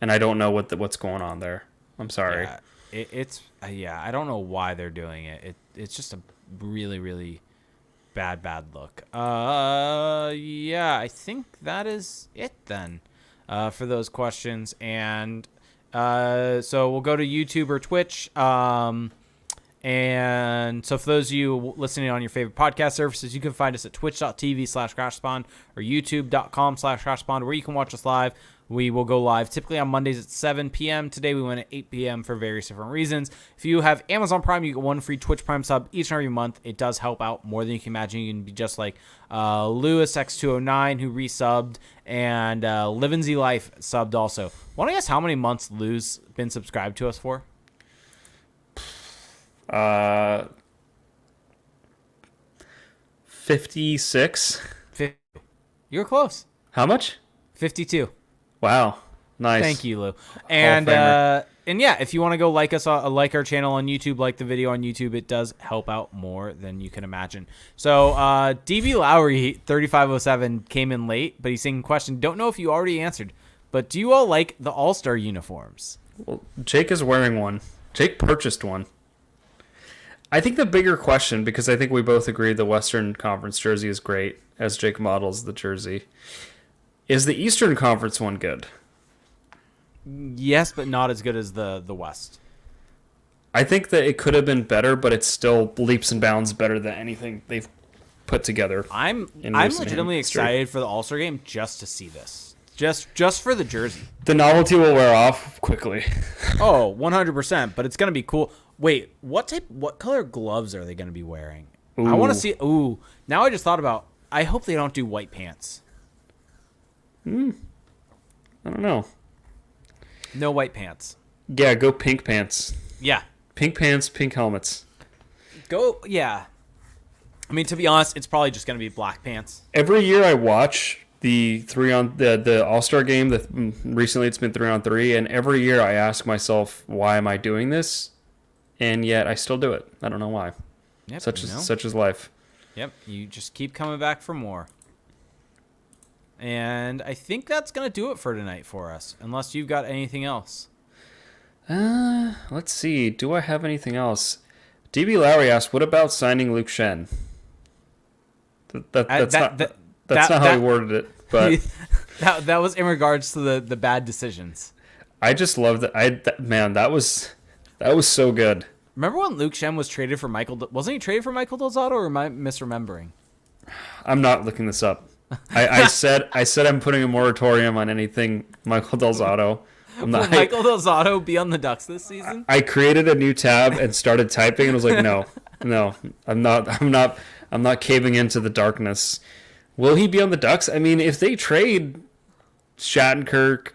And I don't know what's going on there. I'm sorry. Yeah, I don't know why they're doing it. It's just a really, really bad look. Yeah, I think that is it then for those questions. And so we'll go to YouTube or Twitch. And so for those of you listening on your favorite podcast services, you can find us at twitch.tv/crashspawn or youtube.com/crashspawn, where you can watch us live We will go live typically on Mondays at 7 p.m. Today we went at 8 p.m. for various different reasons. If you have Amazon Prime, you get one free Twitch Prime sub each and every month. It does help out more than you can imagine. You can be just like Lewis X209 who resubbed, and Livin' Z Life subbed also. Want to guess how many months Lou's been subscribed to us for? 56. You're close. How much? 52. Wow. Nice. Thank you, Lou. And yeah, if you want to go like us, like our channel on YouTube, like the video on YouTube, it does help out more than you can imagine. So DB Lowry 3507 came in late, but he's saying question. Don't know if you already answered, but do you all like the All-Star uniforms? Well, Jake is wearing one. Jake purchased one. I think the bigger question, because I think we both agree the Western Conference jersey is great, as Jake models the jersey, is the Eastern Conference one good? Yes, but not as good as the West. I think that it could have been better, but it's still leaps and bounds better than anything they've put together. I'm legitimately excited for the All-Star game just to see this. Just for the jersey. The novelty will wear off quickly. Oh, 100%, but it's going to be cool. Wait, what color gloves are they going to be wearing? Ooh. I want to see. Ooh, now I just thought about. I hope they don't do white pants. I don't know. No white pants. Yeah, go pink pants. Yeah. Pink pants, pink helmets. Yeah. I mean, to be honest, it's probably just going to be black pants. Every year I watch the All-Star game. Recently it's been 3-on-3, and every year I ask myself, why am I doing this? And yet I still do it. I don't know why. Yep, such is life. Yep, you just keep coming back for more. And I think that's going to do it for tonight for us, unless you've got anything else. Let's see. Do I have anything else? DB Lowry asked, what about signing Luke Shen? That's not how he worded it. But that was in regards to the bad decisions. I just love that. Man, that was so good. Remember when Luke Shen was traded for Michael? Wasn't he traded for Michael Del Zotto, or am I misremembering? I'm not looking this up. I said I'm putting a moratorium on anything Michael Del Zotto. Will Michael Del Zotto be on the Ducks this season? I created a new tab and started typing and was like, no, I'm not caving into the darkness. Will he be on the Ducks? I mean, if they trade Shattenkirk,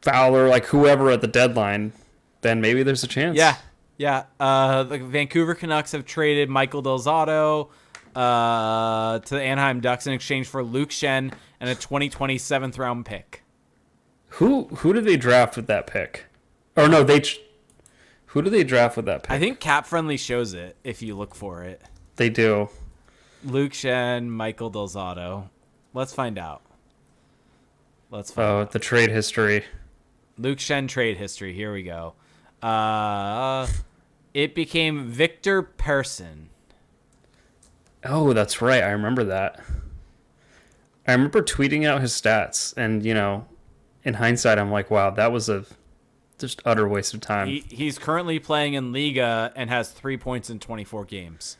Fowler, like whoever at the deadline, then maybe there's a chance. Yeah. The Vancouver Canucks have traded Michael Del Zotto to the Anaheim Ducks in exchange for Luke Shen and a 2020 7th round pick. Who did they draft with that pick? Or no, who did they draft with that pick? I think Cap Friendly shows it if you look for it. They do. Luke Shen, Michael Del Zotto. Let's find out. The trade history. Luke Shen trade history. Here we go. It became Victor Persson. Oh, that's right. I remember that. I remember tweeting out his stats, and in hindsight, I'm like, wow, that was a just utter waste of time. He's currently playing in Liga and has 3 points in 24 games.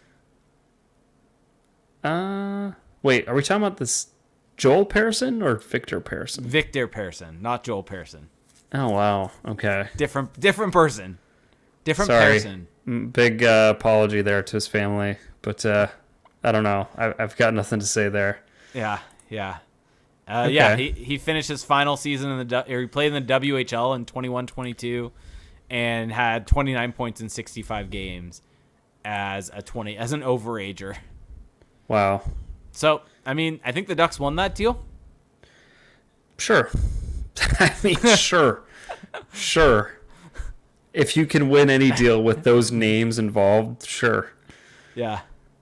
Wait, are we talking about this Joel Persson or Victor Persson? Victor Persson, not Joel Persson. Oh, wow. Okay. Different person. Different Sorry. person. Big apology there to his family, but I don't know. I've got nothing to say there. Yeah. Okay. Yeah, he finished his final season he played in the WHL in 21-22 and had 29 points in 65 games as an overager. Wow. So, I mean, I think the Ducks won that deal. Sure. I mean, sure. If you can win any deal with those names involved, sure. Yeah.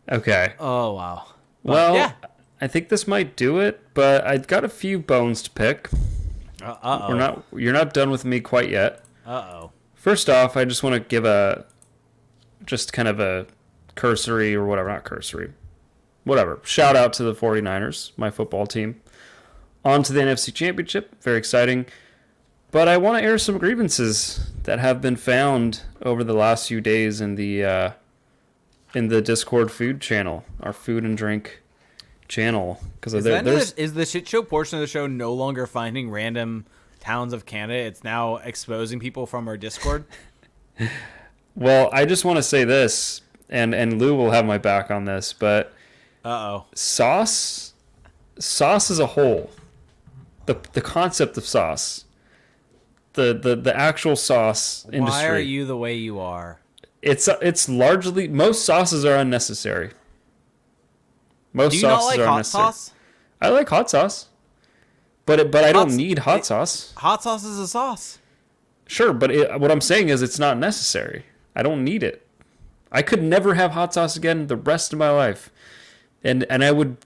Okay. Oh, wow. Well, yeah. I think this might do it, but I've got a few bones to pick. Uh-oh. You're not done with me quite yet. Uh-oh. First off, I just want to give just kind of a cursory or whatever, not cursory. Whatever. Shout out to the 49ers, my football team. On to the NFC Championship. Very exciting. But I want to air some grievances that have been found over the last few days in the Discord food channel, our food and drink channel because is the shit show portion of the show no longer finding random towns of Canada? It's now exposing people from our Discord. Well, I just want to say this, and Lou will have my back on this, but sauce as a whole, the concept of sauce, the actual sauce industry. Why are you the way you are? It's largely, most sauces are unnecessary. Most sauces not like are hot unnecessary. sauce? I like hot sauce, but I don't need hot sauce. Hot sauce is a sauce. Sure, but what I'm saying is it's not necessary. I don't need it. I could never have hot sauce again the rest of my life, and I would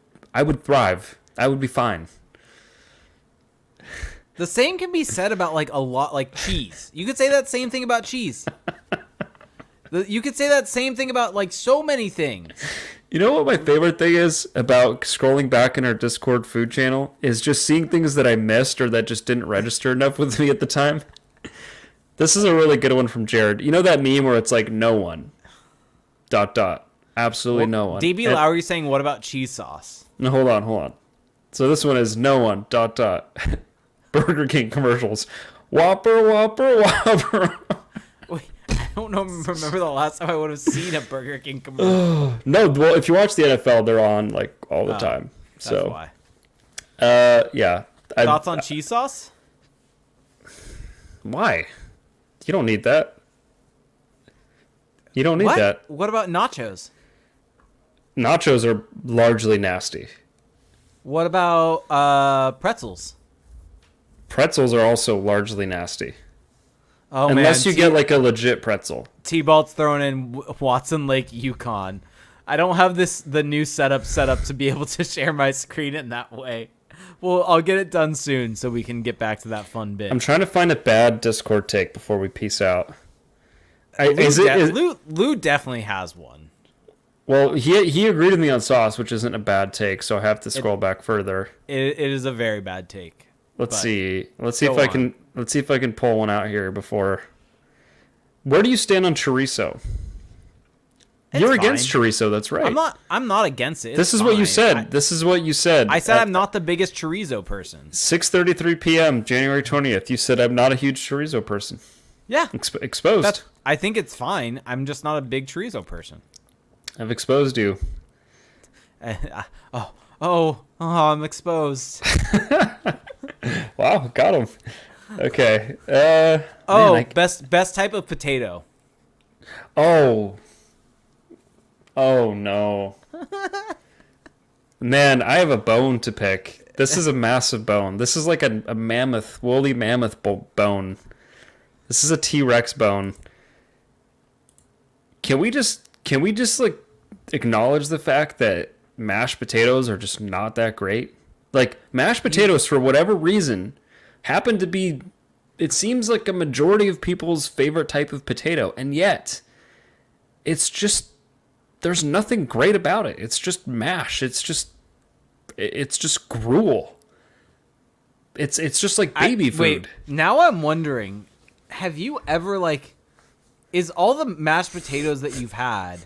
thrive. I would be fine. The same can be said about like a lot, like cheese. You could say that same thing about cheese. You could say that same thing about like so many things. You know what my favorite thing is about scrolling back in our Discord food channel is just seeing things that I missed or that just didn't register enough with me at the time. This is a really good one from Jared. You know that meme where it's like no one. ... Absolutely no one. DB Lowry saying, what about cheese sauce? No, hold on. So this one is no one ... Burger King commercials. Whopper. Wait, I don't remember the last time I would have seen a Burger King commercial. No, well, if you watch the NFL, they're on like all the time. That's why. Yeah. Thoughts on cheese sauce? Why? You don't need that. You don't need that. What about nachos? Nachos are largely nasty. What about pretzels? Pretzels are also largely nasty. Oh, unless you get like a legit pretzel. T-Balt's throwing in Watson Lake, Yukon. I don't have the new setup set up to be able to share my screen in that way. Well, I'll get it done soon so we can get back to that fun bit. I'm trying to find a bad Discord take before we peace out. Lou definitely has one. Well, he agreed with me on sauce, which isn't a bad take, so I have to scroll back further. It is a very bad take. Let's see if I can pull one out here before. Where do you stand on chorizo? You're against chorizo, that's right. I'm not against it. This is what you said. I said I'm not the biggest chorizo person. 6:33 p.m. January 20th. You said I'm not a huge chorizo person. Yeah. Exposed. I think it's fine. I'm just not a big chorizo person. I've exposed you. I'm exposed. Wow, got him. Okay. Best type of potato. Oh no. Man, I have a bone to pick. This is a massive bone. This is like a mammoth, woolly mammoth bone. This is a T-Rex bone. Can we just like acknowledge the fact that mashed potatoes are just not that great? Like, mashed potatoes, for whatever reason, happen to be, it seems like a majority of people's favorite type of potato, and yet it's just, there's nothing great about it. It's just mash. It's just gruel. It's just like baby food. Wait, now I'm wondering, have you ever is all the mashed potatoes that you've had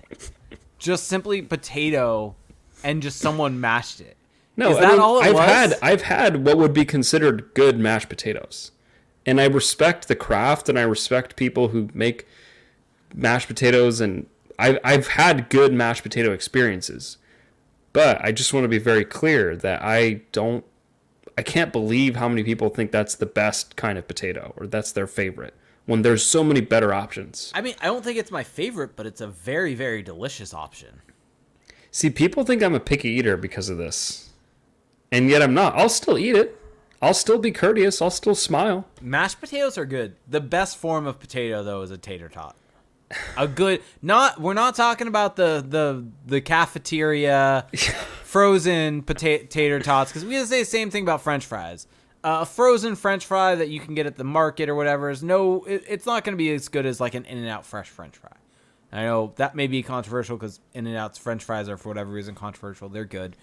just simply potato and just someone mashed it? No, is that all it was? I've had what would be considered good mashed potatoes. And I respect the craft and I respect people who make mashed potatoes, and I've had good mashed potato experiences. But I just want to be very clear that I can't believe how many people think that's the best kind of potato or that's their favorite when there's so many better options. I mean, I don't think it's my favorite, but it's a very, very delicious option. See, people think I'm a picky eater because of this. And yet I'm not. I'll still eat it. I'll still be courteous. I'll still smile. Mashed potatoes are good. The best form of potato, though, is a tater tot. We're not talking about the cafeteria frozen tater tots, because we can say the same thing about French fries. A frozen French fry that you can get at the market or whatever it's not going to be as good as like an In-N-Out fresh French fry. I know that may be controversial because In-N-Out's French fries are, for whatever reason, controversial. They're good.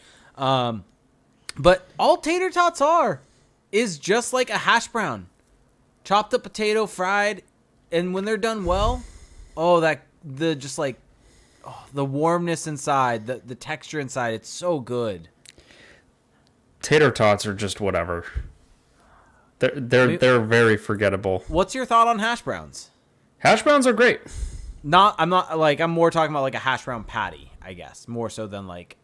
But all tater tots is just like a hash brown. Chopped up potato, fried, and when they're done well, the warmness inside, the texture inside, it's so good. Tater tots are just whatever. They're very forgettable. What's your thought on hash browns? Hash browns are great. I'm more talking about like a hash brown patty, I guess, more so than like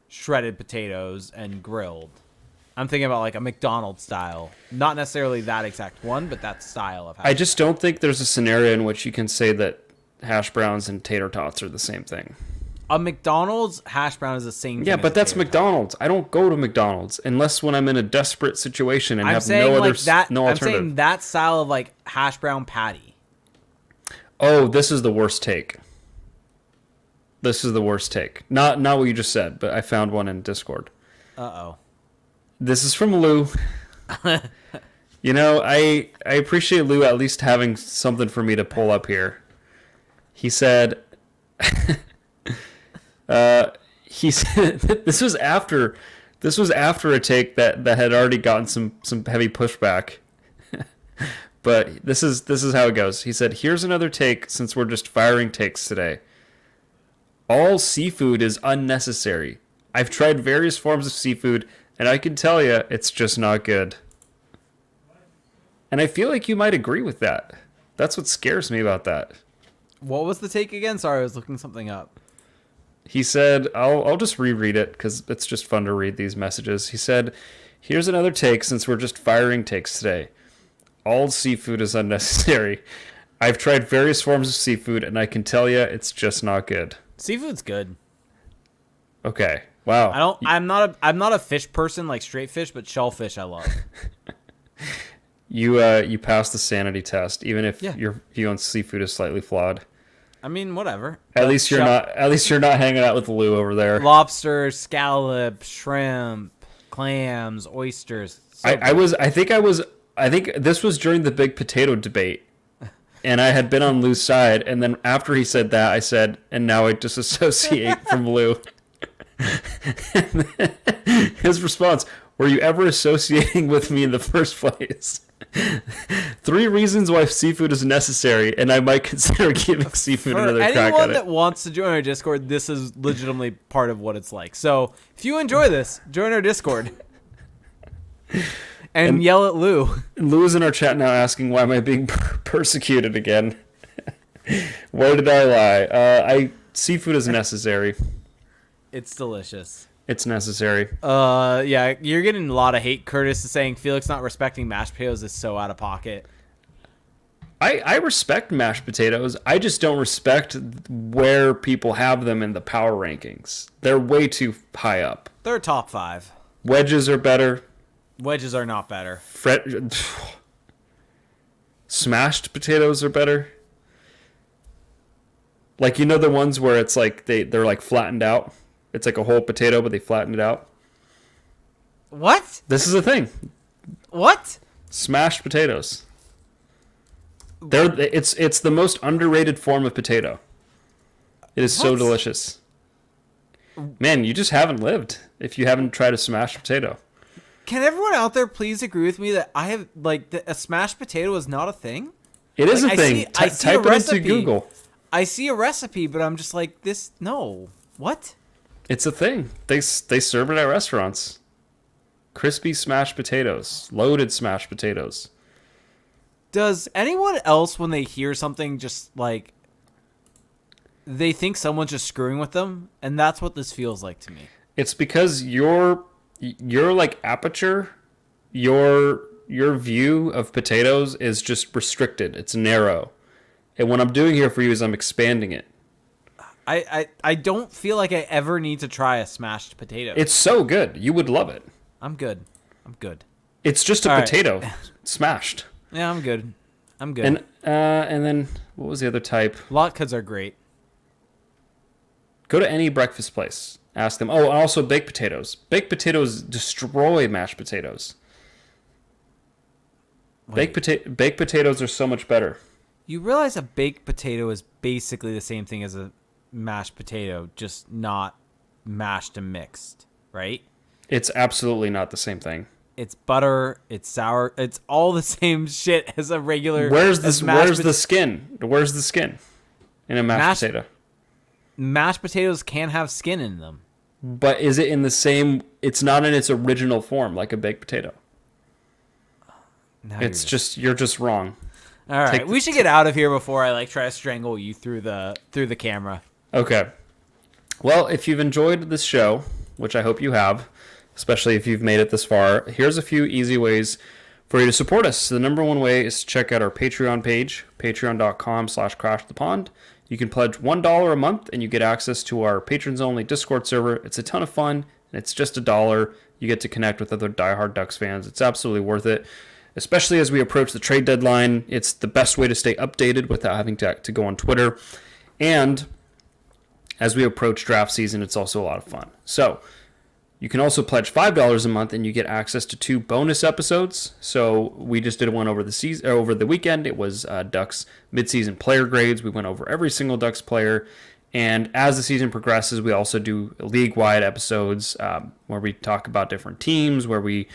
shredded potatoes and grilled. I'm thinking about like a McDonald's style, not necessarily that exact one, but that style of hash. I just don't think there's a scenario in which you can say that hash browns and tater tots are the same thing. A McDonald's hash brown is the same thing. Yeah, but that's McDonald's. I don't go to McDonald's unless when I'm in a desperate situation and have no alternative. I'm saying that style of like hash brown patty. Oh, this is the worst take. This is the worst take. Not what you just said, but I found one in Discord. Uh-oh. This is from Lou. You know, I appreciate Lou at least having something for me to pull up here. He said, he said this was after a take that had already gotten some heavy pushback. But this is how it goes. He said, "Here's another take since we're just firing takes today. All seafood is unnecessary. I've tried various forms of seafood, and I can tell you, it's just not good." And I feel like you might agree with that. That's what scares me about that. What was the take again? Sorry, I was looking something up. He said, I'll just reread it because it's just fun to read these messages. He said, "Here's another take since we're just firing takes today. All seafood is unnecessary. I've tried various forms of seafood, and I can tell you, it's just not good." Seafood's good. Okay. Wow. I'm not a fish person like straight fish, but shellfish I love. You passed the sanity test, even if your view on seafood is slightly flawed. I mean, whatever. At least you're not hanging out with Lou over there. Lobster, scallop, shrimp, clams, oysters. I think this was during the big potato debate. And I had been on Lou's side, and then after he said that, I said, "And now I disassociate from Lou." His response, "Were you ever associating with me in the first place? 3 reasons why seafood is necessary, and I might consider giving seafood another crack at it." Anyone that wants to join our Discord, this is legitimately part of what it's like. So if you enjoy this, join our Discord. And yell at Lou. Lou is in our chat now asking, why am I being persecuted again? Where did I lie? Seafood is necessary. It's delicious. It's necessary. Yeah, you're getting a lot of hate. Curtis is saying Felix not respecting mashed potatoes is so out of pocket. I respect mashed potatoes. I just don't respect where people have them in the power rankings. They're way too high up. They're top 5. Wedges are better. Wedges are not better. Smashed potatoes are better. Like, you know, the ones where it's like they're like flattened out. It's like a whole potato, but they flatten it out. What? This is a thing. What? Smashed potatoes. It's the most underrated form of potato. It is so delicious. Man, you just haven't lived if you haven't tried a smashed potato. Can everyone out there please agree with me that I have a smashed potato is not a thing? It is a thing. Type it into Google. I see a recipe, but I'm just like, this. No, what? It's a thing. They serve it at restaurants. Crispy smashed potatoes, loaded smashed potatoes. Does anyone else, when they hear something, just like they think someone's just screwing with them? And that's what this feels like to me. It's because your like aperture, your view of potatoes is just restricted. It's narrow. And what I'm doing here for you is I'm expanding it. I don't feel like I ever need to try a smashed potato. It's so good. You would love it. I'm good. It's just a potato smashed. Yeah, I'm good. And then what was the other type? Latkes are great. Go to any breakfast place. Ask them. Oh, and also baked potatoes. Baked potatoes destroy mashed potatoes. Baked potatoes are so much better. You realize a baked potato is basically the same thing as a mashed potato, just not mashed and mixed, right? It's absolutely not the same thing. It's butter, it's sour, it's all the same shit as a regular. Where's the skin? Where's the skin in a mashed potato? Mashed potatoes can have skin in them. But is it in the same... It's not in its original form, like a baked potato. You're just wrong. All right, we should get out of here before I try to strangle you through the camera. Okay. Well, if you've enjoyed this show, which I hope you have, especially if you've made it this far, here's a few easy ways for you to support us. The number one way is to check out our Patreon page, patreon.com/crashthepond. You can pledge $1 a month and you get access to our patrons-only Discord server. It's a ton of fun, and it's just $1. You get to connect with other diehard Ducks fans. It's absolutely worth it, especially as we approach the trade deadline. It's the best way to stay updated without having to go on Twitter. And as we approach draft season, it's also a lot of fun. So you can also pledge $5 a month, and you get access to 2 bonus episodes. So we just did one over the weekend. It was Ducks midseason player grades. We went over every single Ducks player. And as the season progresses, we also do league-wide episodes where we talk about different teams, where we,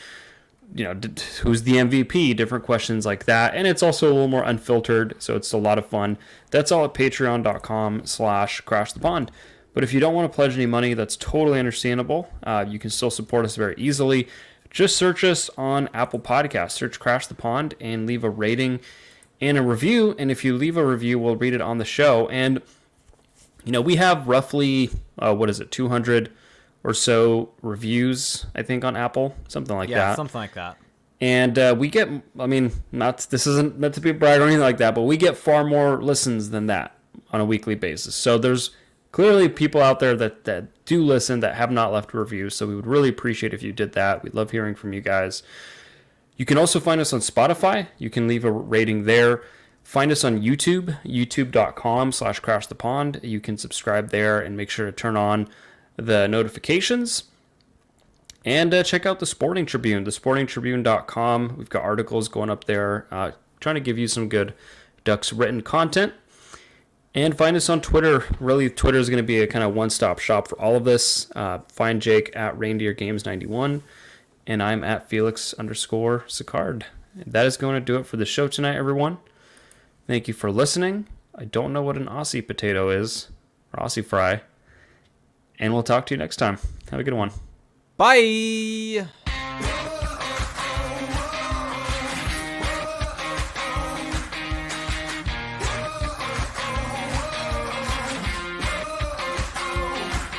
who's the MVP, different questions like that. And it's also a little more unfiltered, so it's a lot of fun. That's all at patreon.com/crashthepond. But if you don't want to pledge any money, that's totally understandable. You can still support us very easily. Just search us on Apple Podcasts. Search Crash the Pond and leave a rating and a review. And if you leave a review, we'll read it on the show. And, we have roughly, 200 or so reviews, I think, on Apple. Something like that. Yeah, something like that. And we get, this isn't meant to be a brag or anything like that, but we get far more listens than that on a weekly basis. So there's clearly people out there that do listen that have not left a review, so we would really appreciate if you did that. We'd love hearing from you guys. You can also find us on Spotify. You can leave a rating there. Find us on YouTube, youtube.com/crashthepond. You can subscribe there and make sure to turn on the notifications. And check out the Sporting Tribune, thesportingtribune.com. We've got articles going up there, trying to give you some good Ducks written content. And find us on Twitter. Really, Twitter is going to be a kind of one-stop shop for all of this. Find Jake at ReindeerGames91, and I'm at Felix_Sicard. That is going to do it for the show tonight, everyone. Thank you for listening. I don't know what an Aussie potato is, or Aussie fry. And we'll talk to you next time. Have a good one. Bye!